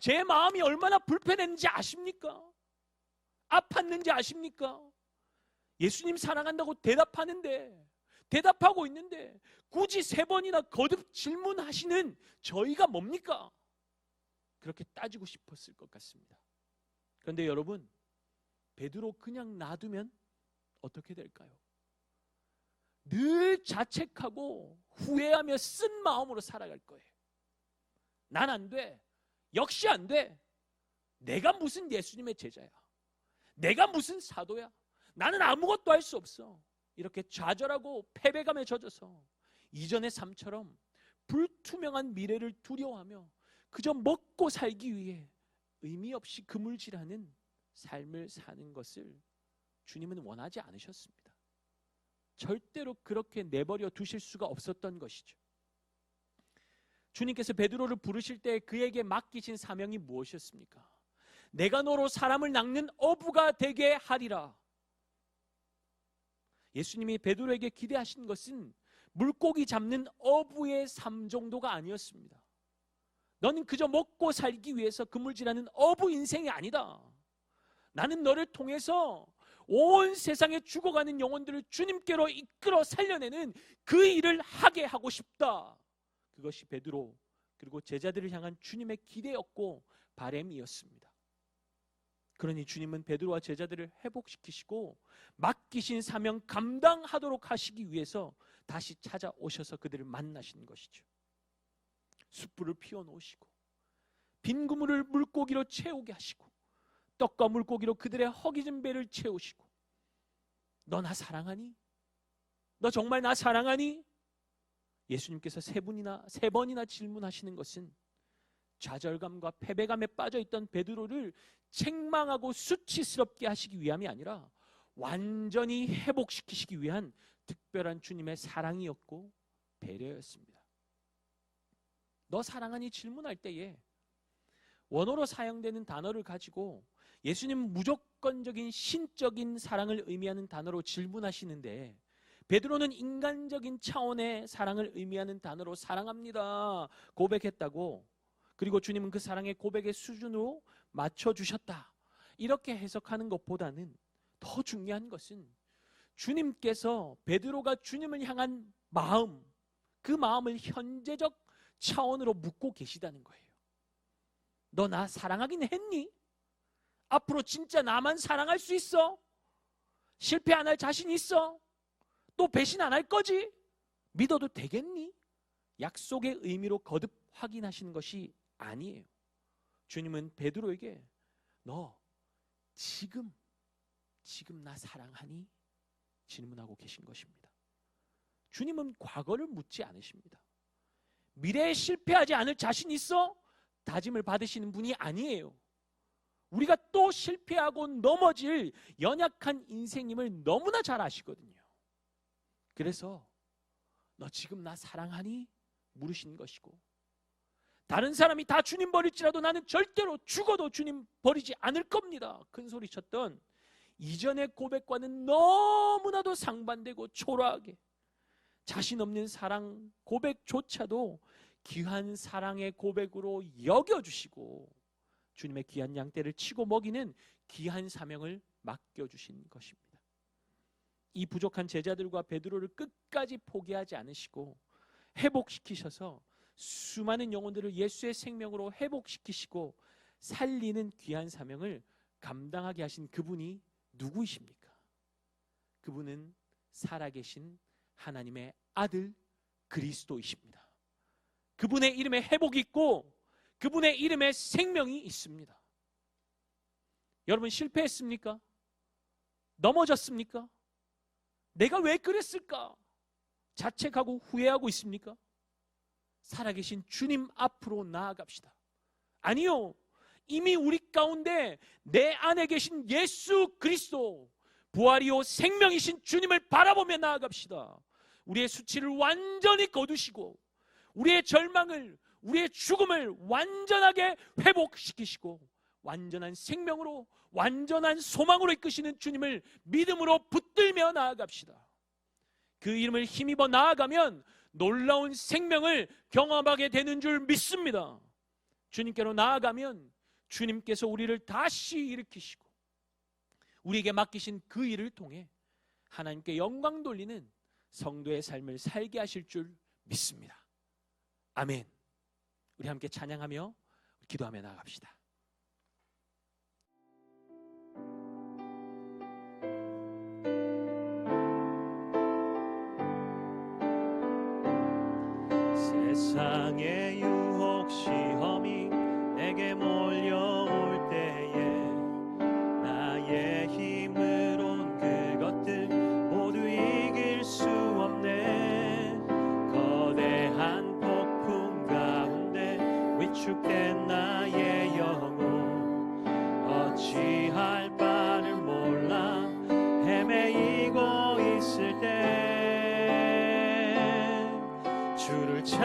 제 마음이 얼마나 불편했는지 아십니까? 아팠는지 아십니까? 예수님 사랑한다고 대답하고 있는데 굳이 3번이나 거듭 질문하시는 저희가 뭡니까? 그렇게 따지고 싶었을 것 같습니다. 그런데 여러분, 베드로 그냥 놔두면 어떻게 될까요? 늘 자책하고 후회하며 쓴 마음으로 살아갈 거예요. 난 안 돼. 역시 안 돼. 내가 무슨 예수님의 제자야. 내가 무슨 사도야. 나는 아무것도 할 수 없어. 이렇게 좌절하고 패배감에 젖어서 이전의 삶처럼 불투명한 미래를 두려워하며 그저 먹고 살기 위해 의미 없이 그물질하는 삶을 사는 것을 주님은 원하지 않으셨습니다. 절대로 그렇게 내버려 두실 수가 없었던 것이죠. 주님께서 베드로를 부르실 때 그에게 맡기신 사명이 무엇이었습니까? 내가 너로 사람을 낚는 어부가 되게 하리라. 예수님이 베드로에게 기대하신 것은 물고기 잡는 어부의 삶 정도가 아니었습니다. 너는 그저 먹고 살기 위해서 그물질하는 어부 인생이 아니다. 나는 너를 통해서 온 세상에 죽어가는 영혼들을 주님께로 이끌어 살려내는 그 일을 하게 하고 싶다. 그것이 베드로 그리고 제자들을 향한 주님의 기대였고 바람이었습니다. 그러니 주님은 베드로와 제자들을 회복시키시고 맡기신 사명 감당하도록 하시기 위해서 다시 찾아오셔서 그들을 만나신 것이죠. 숯불을 피워놓으시고 빈 그물을 물고기로 채우게 하시고 떡과 물고기로 그들의 허기진 배를 채우시고 너 나 사랑하니? 너 정말 나 사랑하니? 예수님께서 3번이나 질문하시는 것은 좌절감과 패배감에 빠져있던 베드로를 책망하고 수치스럽게 하시기 위함이 아니라 완전히 회복시키시기 위한 특별한 주님의 사랑이었고 배려였습니다. 너 사랑하니 질문할 때에 원어로 사용되는 단어를 가지고 예수님은 무조건적인 신적인 사랑을 의미하는 단어로 질문하시는데 베드로는 인간적인 차원의 사랑을 의미하는 단어로 사랑합니다 고백했다고, 그리고 주님은 그 사랑의 고백의 수준으로 맞춰주셨다, 이렇게 해석하는 것보다는 더 중요한 것은 주님께서 베드로가 주님을 향한 마음, 그 마음을 현재적 차원으로 묻고 계시다는 거예요. 너 나 사랑하긴 했니? 앞으로 진짜 나만 사랑할 수 있어? 실패 안 할 자신 있어? 또 배신 안 할 거지? 믿어도 되겠니? 약속의 의미로 거듭 확인하시는 것이 아니에요. 주님은 베드로에게 너 지금 나 사랑하니? 질문하고 계신 것입니다. 주님은 과거를 묻지 않으십니다. 미래에 실패하지 않을 자신 있어? 다짐을 받으시는 분이 아니에요. 우리가 또 실패하고 넘어질 연약한 인생임을 너무나 잘 아시거든요. 그래서 너 지금 나 사랑하니? 물으신 것이고, 다른 사람이 다 주님 버릴지라도 나는 절대로 죽어도 주님 버리지 않을 겁니다. 큰 소리 쳤던 이전의 고백과는 너무나도 상반되고 초라하게 자신 없는 사랑 고백조차도 귀한 사랑의 고백으로 여겨주시고 주님의 귀한 양떼를 치고 먹이는 귀한 사명을 맡겨주신 것입니다. 이 부족한 제자들과 베드로를 끝까지 포기하지 않으시고 회복시키셔서 수많은 영혼들을 예수의 생명으로 회복시키시고 살리는 귀한 사명을 감당하게 하신 그분이 누구이십니까? 그분은 살아계신 하나님의 아들 그리스도이십니다. 그분의 이름에 회복이 있고 그분의 이름에 생명이 있습니다. 여러분, 실패했습니까? 넘어졌습니까? 내가 왜 그랬을까? 자책하고 후회하고 있습니까? 살아계신 주님 앞으로 나아갑시다. 아니요, 이미 우리 가운데 내 안에 계신 예수 그리스도, 부활이요 생명이신 주님을 바라보며 나아갑시다. 우리의 수치를 완전히 거두시고 우리의 절망을, 우리의 죽음을 완전하게 회복시키시고 완전한 생명으로, 완전한 소망으로 이끄시는 주님을 믿음으로 붙들며 나아갑시다. 그 이름을 힘입어 나아가면 놀라운 생명을 경험하게 되는 줄 믿습니다. 주님께로 나아가면 주님께서 우리를 다시 일으키시고 우리에게 맡기신 그 일을 통해 하나님께 영광 돌리는 성도의 삶을 살게 하실 줄 믿습니다. 아멘. 우리 함께 찬양하며 기도하며 나아갑시다. 세상의 유혹 시험이 내게 몰려올 때에 나의 힘으론 그것들 모두 이길 수 없네. 거대한 폭풍 가운데 위축된 나의 영혼 어찌할 바를 몰라 헤매이고 있을 때 주를 찬양,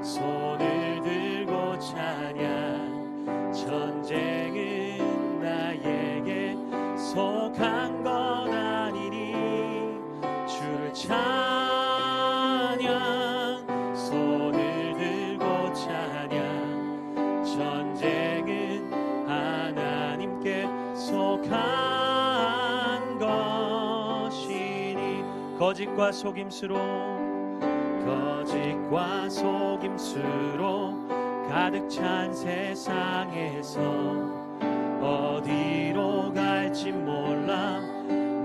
손을 들고 찬양. 전쟁은 나에게 속한 것 아니니 주를 찬양, 손을 들고 찬양. 전쟁은 하나님께 속한 것이니 거짓과 속임수로 가득 찬 세상에서 어디로 갈지 몰라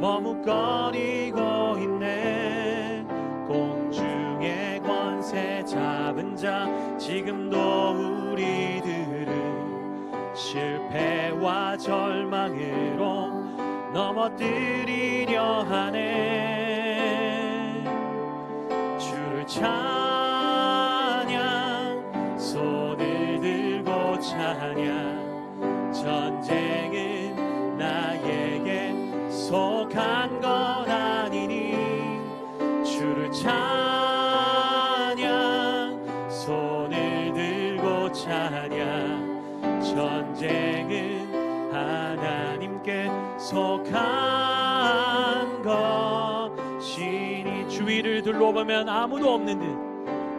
머뭇거리고 있네. 공중의 권세 잡은 자 지금도 우리들을 실패와 절망으로 넘어뜨리려 하네. 주를 찬양, 손을 들고 찬양. 전쟁은 나에게 속한 것 아니니 주를 찬양, 손을 들고 찬양. 전쟁은 하나님께 속한 것이니 주위를 둘러보면 아무도 없는 듯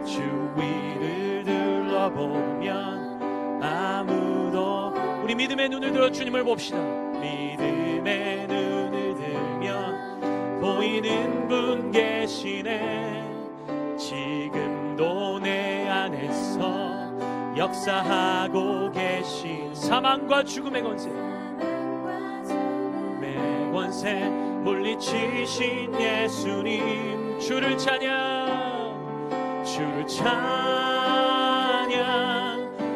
주위를 둘러보면 아무도 우리 믿음의 눈을 들어 주님을 봅시다. 믿음의 눈을 들면 보이는 분 계시 계시네. 지금도 내 안에서 역사하고 계신 사망과 죽음의 권세, 권세 물리치신 예수님, 주를 찬양, 주를 찬양,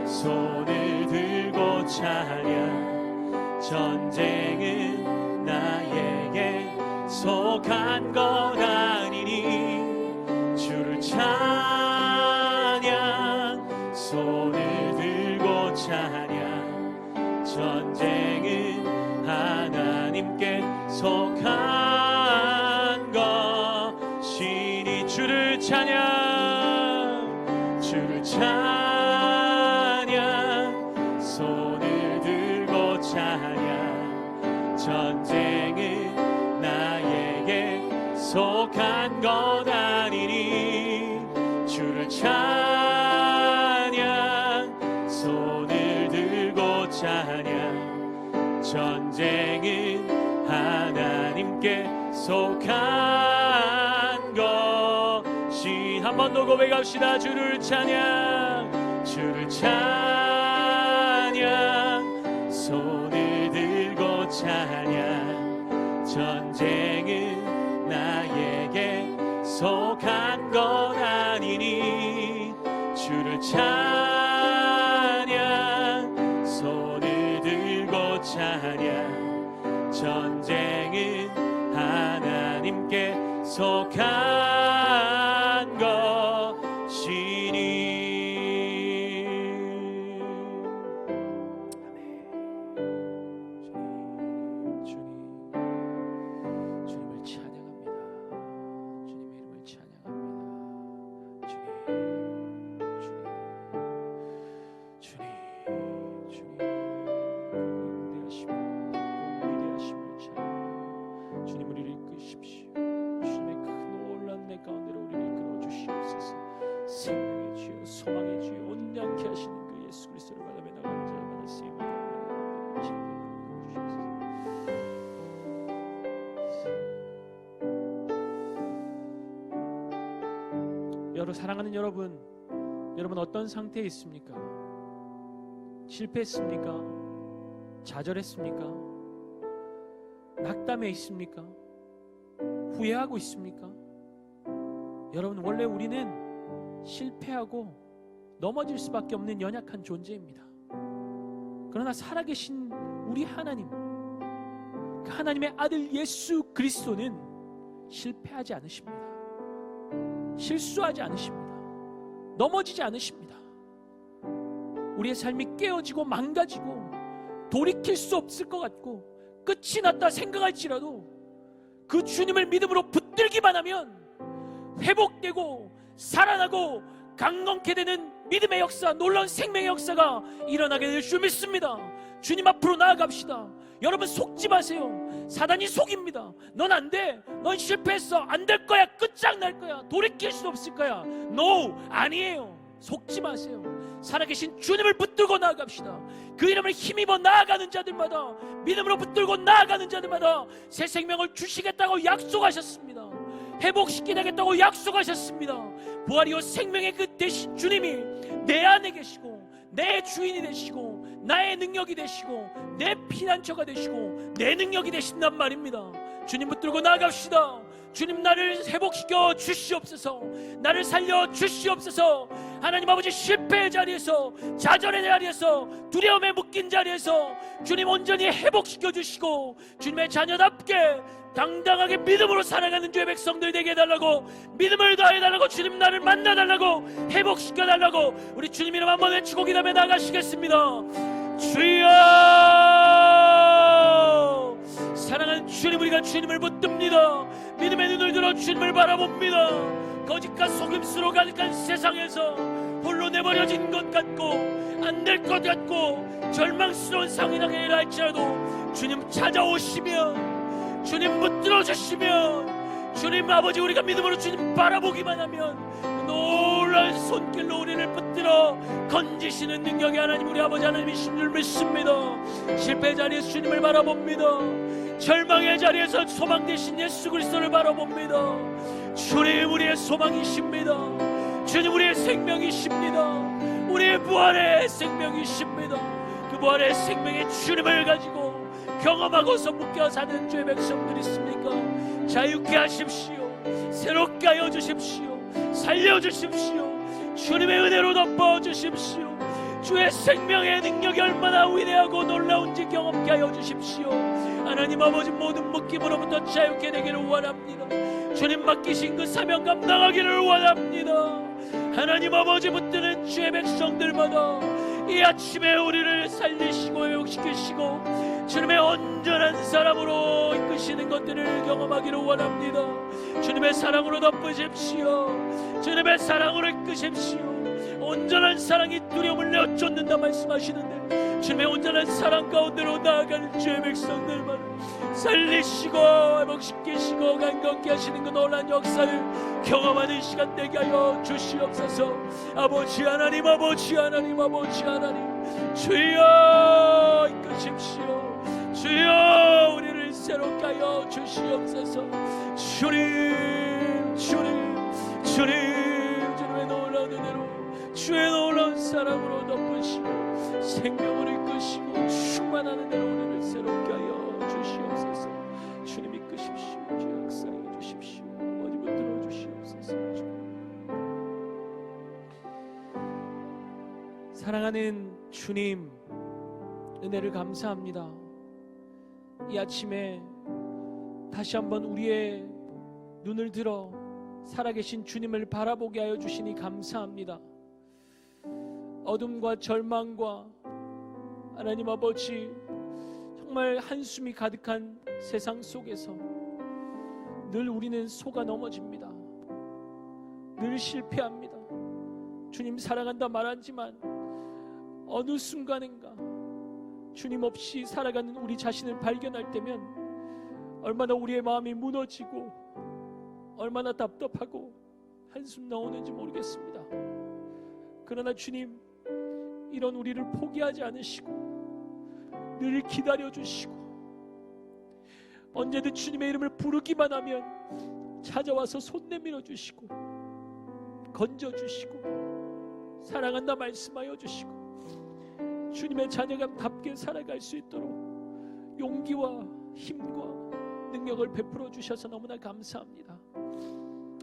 손을 들고 찬양. 전쟁은 나에게 속한 것 아니니 주를 찬양, 손을 들고 찬양. 전쟁은 하나님께 속한 것이니 주를 찬양, 주를 찬양, 손을 들고 찬양. 전쟁은 나에게 속한 것 아니니 주를 찬양, 손을 들고 찬양. 전쟁은 하나님께 속한 것이. 한 번 더 고백합시다. 주를 찬양, 주를 찬양, 손을 들고 찬양. 전쟁은 나에게 속한 것 아니니 주를 찬양, 손을 들고 찬양. 전쟁은 하나님께 속한 것이니. 주님을 찬양합니다. 주님의 이름을 찬양합니다. 주님 위대하심을 찬양. 주님 우리를 이끄십시오. 주님의 큰 놀란 내 가운데로 우리를 이끌어 주시옵소서. 생명의 주여, 소망의 주여, 온전케 하시는 그 예수 그리스도를 바라며 나가는 자마다 쓰임을 받는 주시옵소서. 사랑하는 여러분 어떤 상태에 있습니까? 실패했습니까? 좌절했습니까? 낙담해 있습니까? 후회하고 있습니까? 여러분, 원래 우리는 실패하고 넘어질 수밖에 없는 연약한 존재입니다. 그러나 살아계신 우리 하나님, 그 하나님의 아들 예수 그리스도는 실패하지 않으십니다. 실수하지 않으십니다. 넘어지지 않으십니다. 우리의 삶이 깨어지고 망가지고 돌이킬 수 없을 것 같고 끝이 났다 생각할지라도 그 주님을 믿음으로 붙들기만 하면 회복되고 살아나고 강건케 되는 믿음의 역사, 놀라운 생명의 역사가 일어나게 될 줄 믿습니다. 주님 앞으로 나아갑시다. 여러분, 속지 마세요. 사단이 속입니다. 넌 안 돼. 넌 실패했어. 안 될 거야. 끝장날 거야. 돌이킬 수 없을 거야. No, 아니에요. 속지 마세요. 살아계신 주님을 붙들고 나아갑시다. 그 이름을 힘입어 나아가는 자들마다, 믿음으로 붙들고 나아가는 자들마다 새 생명을 주시겠다고 약속하셨습니다. 회복시키겠다고 약속하셨습니다. 부활이요 생명의 그 대신 주님이 내 안에 계시고 내 주인이 되시고 나의 능력이 되시고 내 피난처가 되시고 내 능력이 되신단 말입니다. 주님 붙들고 나아갑시다. 주님, 나를 회복시켜 주시옵소서. 나를 살려 주시옵소서. 하나님 아버지, 실패의 자리에서, 좌절의 자리에서, 두려움에 묶인 자리에서 주님 온전히 회복시켜 주시고 주님의 자녀답게 당당하게 믿음으로 살아가는 주의 백성들 되게 해달라고, 믿음을 다해달라고, 주님 나를 만나달라고, 회복시켜달라고 우리 주님 이름 한번 외치고 기도하며 나가시겠습니다. 주여! 사랑하는 주님, 우리가 주님을 붙듭니다. 믿음의 눈을 들어 주님을 바라봅니다. 거짓과 속임수로 가득한 세상에서 홀로 내버려진 것 같고 안 될 것 같고 절망스러운 상황이 나게라 할지라도 주님 찾아오시면, 주님 붙들어 주시면, 주님 아버지, 우리가 믿음으로 주님 바라보기만 하면 놀라운 손길로 우리를 붙들어 건지시는 능력의 하나님, 우리 아버지 하나님이신 줄 믿습니다. 실패 자리에서 주님을 바라봅니다. 절망의 자리에서 소망 되신 예수 그리스도를 바라봅니다. 주님, 우리의 소망이십니다. 주님, 우리의 생명이십니다. 우리의 부활의 생명이십니다. 그 부활의 생명의 주님을 가지고 경험하고서 묶여 사는 주의 백성들이 있습니까? 자유케 하십시오. 새롭게 하여 주십시오. 살려주십시오. 주님의 은혜로 덮어주십시오. 주의 생명의 능력이 얼마나 위대하고 놀라운지 경험케 하여 주십시오. 하나님 아버지, 모든 묶임으로부터 자유케 되기를 원합니다. 주님 맡기신 그 사명 감당하기를 원합니다. 하나님 아버지, 붙드는 주의 백성들마다 이 아침에 우리를 살리시고 회복시키시고 주님의 온전한 사랑으로 이끄시는 것들을 경험하기를 원합니다. 주님의 사랑으로 덮으십시오. 주님의 사랑으로 이끄십시오. 온전한 사랑이 두려움을 내어쫓는다 말씀하시는데, 주님의 온전한 사랑 가운데로 나아가는 주의 백성들만 살리시고 회복시키시고 간격케 하시는 그 놀라운 역사를 경험하는 시간 되게 하여 주시옵소서. 아버지 하나님, 아버지 하나님, 아버지 하나님, 주여 이끄십시오. 주여 우리를 새롭게 하여 주시옵소서. 주님, 주님, 주님, 주님의 놀라운 은혜로, 주의 놀라운 사랑으로 덮으시고 생명을 이끄시고 충만하는 대로 우리를 새롭게 하여 주시옵소서. 주님 이끄십시오. 주 역사하여 주십시오. 아버지 붙들어 주시옵소서. 사랑하는 주님, 은혜를 감사합니다. 이 아침에 다시 한번 우리의 눈을 들어 살아계신 주님을 바라보게 하여 주시니 감사합니다. 어둠과 절망과 하나님 아버지, 정말 한숨이 가득한 세상 속에서 늘 우리는 속아 넘어집니다. 늘 실패합니다. 주님 사랑한다 말하지만 어느 순간인가 주님 없이 살아가는 우리 자신을 발견할 때면 얼마나 우리의 마음이 무너지고 얼마나 답답하고 한숨 나오는지 모르겠습니다. 그러나 주님, 이런 우리를 포기하지 않으시고 늘 기다려주시고 언제든 주님의 이름을 부르기만 하면 찾아와서 손 내밀어 주시고 건져주시고 사랑한다 말씀하여 주시고 주님의 자녀감답게 살아갈 수 있도록 용기와 힘과 능력을 베풀어 주셔서 너무나 감사합니다.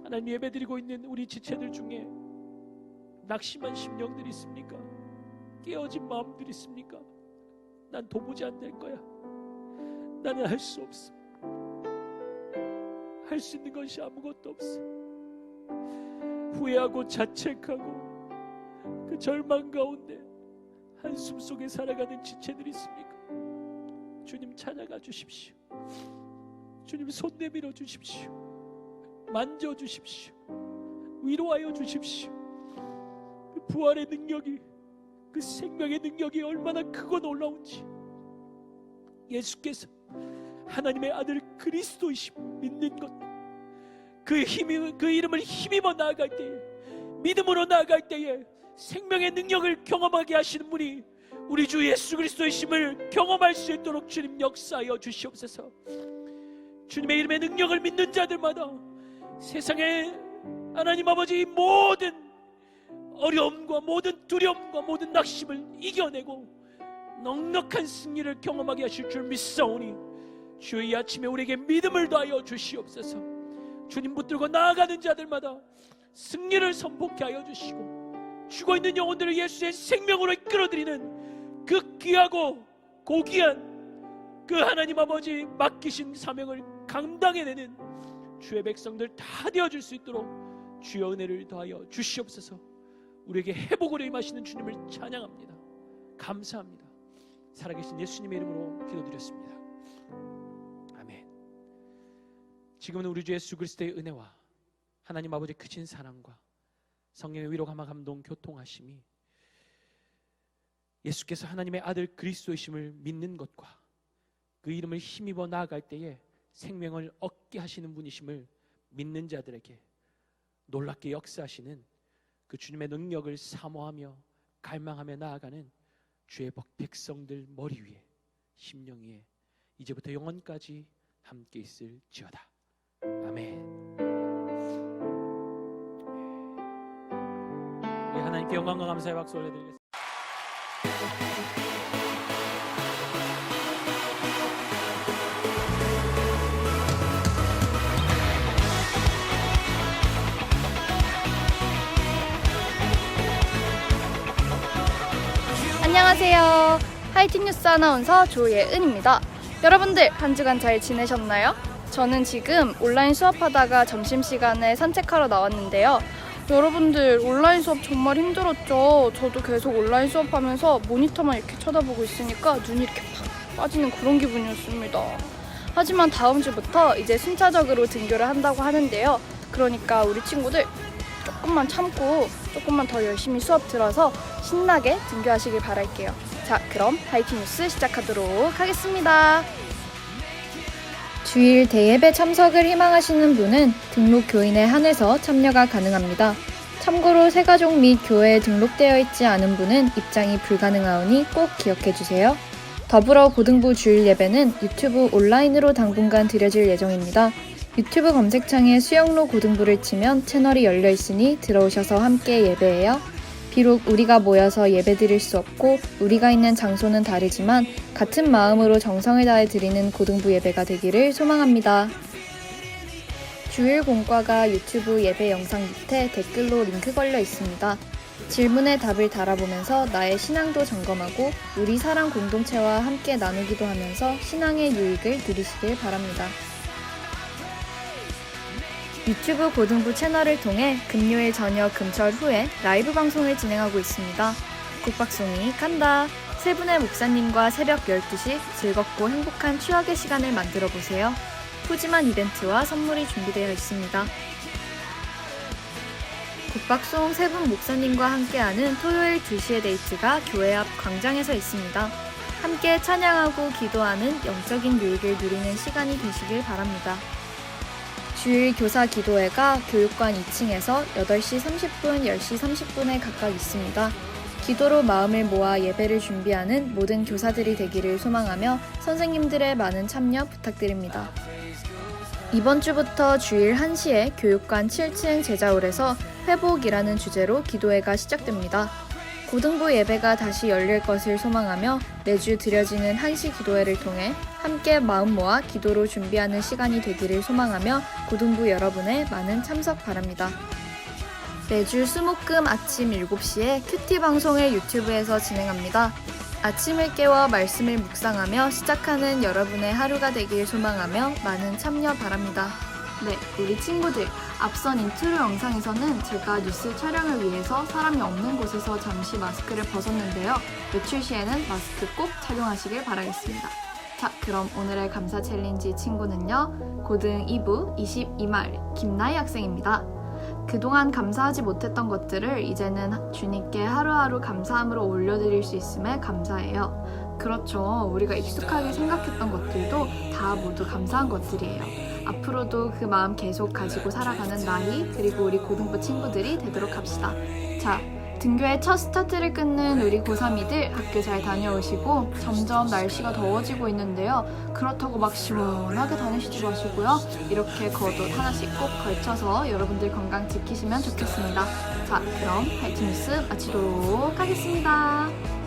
하나님, 예배드리고 있는 우리 지체들 중에 낙심한 심령들이 있습니까? 깨어진 마음들이 있습니까? 난 도무지 안 될 거야. 나는 할 수 없어. 할 수 있는 것이 아무것도 없어. 후회하고 자책하고 그 절망 가운데 한숨 속에 살아가는 지체들이 있습니까? 주님 찾아가 주십시오. 주님 손 내밀어 주십시오. 만져 주십시오. 위로하여 주십시오. 그 부활의 능력이, 그 생명의 능력이 얼마나 크고 놀라운지, 예수께서 하나님의 아들 그리스도이심 믿는 것, 그 힘이, 그 이름을 힘입어 나아갈 때에, 믿음으로 나아갈 때에 생명의 능력을 경험하게 하시는 분이 우리 주 예수 그리스도이심을 경험할 수 있도록 주님 역사하여 주시옵소서. 주님의 이름의 능력을 믿는 자들마다 세상에 하나님 아버지 모든 어려움과 모든 두려움과 모든 낙심을 이겨내고 넉넉한 승리를 경험하게 하실 줄 믿사오니 주의 이 아침에 우리에게 믿음을 더하여 주시옵소서. 주님 붙들고 나아가는 자들마다 승리를 선포케 하여 주시고 죽어있는 영혼들을 예수의 생명으로 이끌어들이는 그 귀하고 고귀한 그 하나님 아버지 맡기신 사명을 감당해내는 주의 백성들 다 되어줄 수 있도록 주의 은혜를 더하여 주시옵소서. 우리에게 회복으로 임하시는 주님을 찬양합니다. 감사합니다. 살아계신 예수님의 이름으로 기도드렸습니다. 아멘. 지금은 우리 주 예수 그리스도의 은혜와 하나님 아버지의 크신 사랑과 성령의 위로 감화 감동 교통하심이 예수께서 하나님의 아들 그리스도이심을 믿는 것과 그 이름을 힘입어 나아갈 때에 생명을 얻게 하시는 분이심을 믿는 자들에게 놀랍게 역사하시는 그 주님의 능력을 사모하며 갈망하며 나아가는 주의 백성들 머리 위에, 심령 위에 이제부터 영원까지 함께 있을지어다. 아멘. 우리 하나님께 영광과 감사의 박수 올려드리겠습니다. 안녕하세요. 하이틴뉴스 아나운서 조예은입니다. 여러분들 한 주간 잘 지내셨나요? 저는 지금 온라인 수업하다가 점심시간에 산책하러 나왔는데요. 여러분들 온라인 수업 정말 힘들었죠? 저도 계속 온라인 수업하면서 모니터만 이렇게 쳐다보고 있으니까 눈이 이렇게 팍 빠지는 그런 기분이었습니다. 하지만 다음 주부터 이제 순차적으로 등교를 한다고 하는데요. 그러니까 우리 친구들 조금만 참고 조금만 더 열심히 수업 들어서 신나게 등교하시길 바랄게요. 자, 그럼 하이틴뉴스 시작하도록 하겠습니다. 주일 대예배 참석을 희망하시는 분은 등록 교인에 한해서 참여가 가능합니다. 참고로 새가족 및 교회에 등록되어 있지 않은 분은 입장이 불가능하오니 꼭 기억해 주세요. 더불어 고등부 주일 예배는 유튜브 온라인으로 당분간 드려질 예정입니다. 유튜브 검색창에 수영로 고등부를 치면 채널이 열려 있으니 들어오셔서 함께 예배해요. 비록 우리가 모여서 예배 드릴 수 없고 우리가 있는 장소는 다르지만 같은 마음으로 정성을 다해 드리는 고등부 예배가 되기를 소망합니다. 주일 공과가 유튜브 예배 영상 밑에 댓글로 링크 걸려 있습니다. 질문에 답을 달아보면서 나의 신앙도 점검하고 우리 사랑 공동체와 함께 나누기도 하면서 신앙의 유익을 누리시길 바랍니다. 유튜브 고등부 채널을 통해 금요일 저녁 금철 후에 라이브 방송을 진행하고 있습니다. 국박송이 간다! 세 분의 목사님과 새벽 12시 즐겁고 행복한 추억의 시간을 만들어 보세요. 푸짐한 이벤트와 선물이 준비되어 있습니다. 국박송 세 분 목사님과 함께하는 토요일 2시의 데이트가 교회 앞 광장에서 있습니다. 함께 찬양하고 기도하는 영적인 유익을 누리는 시간이 되시길 바랍니다. 주일 교사 기도회가 교육관 2층에서 8시 30분, 10시 30분에 각각 있습니다. 기도로 마음을 모아 예배를 준비하는 모든 교사들이 되기를 소망하며 선생님들의 많은 참여 부탁드립니다. 이번 주부터 주일 1시에 교육관 7층 제자홀에서 회복이라는 주제로 기도회가 시작됩니다. 고등부 예배가 다시 열릴 것을 소망하며 매주 드려지는 1시 기도회를 통해 함께 마음 모아 기도로 준비하는 시간이 되기를 소망하며 고등부 여러분의 많은 참석 바랍니다. 매주 수목금 아침 7시에 큐티 방송을 유튜브에서 진행합니다. 아침을 깨워 말씀을 묵상하며 시작하는 여러분의 하루가 되길 소망하며 많은 참여 바랍니다. 네, 우리 친구들, 앞선 인트로 영상에서는 제가 뉴스 촬영을 위해서 사람이 없는 곳에서 잠시 마스크를 벗었는데요. 외출 시에는 마스크 꼭 착용하시길 바라겠습니다. 자, 그럼 오늘의 감사 챌린지 친구는요. 고등 2부 22말 김나희 학생입니다. 그동안 감사하지 못했던 것들을 이제는 주님께 하루하루 감사함으로 올려드릴 수 있음에 감사해요. 그렇죠. 우리가 익숙하게 생각했던 것들도 다 모두 감사한 것들이에요. 앞으로도 그 마음 계속 가지고 살아가는 나희 그리고 우리 고등부 친구들이 되도록 합시다. 자, 등교의 첫 스타트를 끊는 우리 고3이들 학교 잘 다녀오시고 점점 날씨가 더워지고 있는데요. 그렇다고 막 시원하게 다니시지 마시고요. 이렇게 겉옷 하나씩 꼭 걸쳐서 여러분들 건강 지키시면 좋겠습니다. 자, 그럼 하이틴뉴스 마치도록 하겠습니다.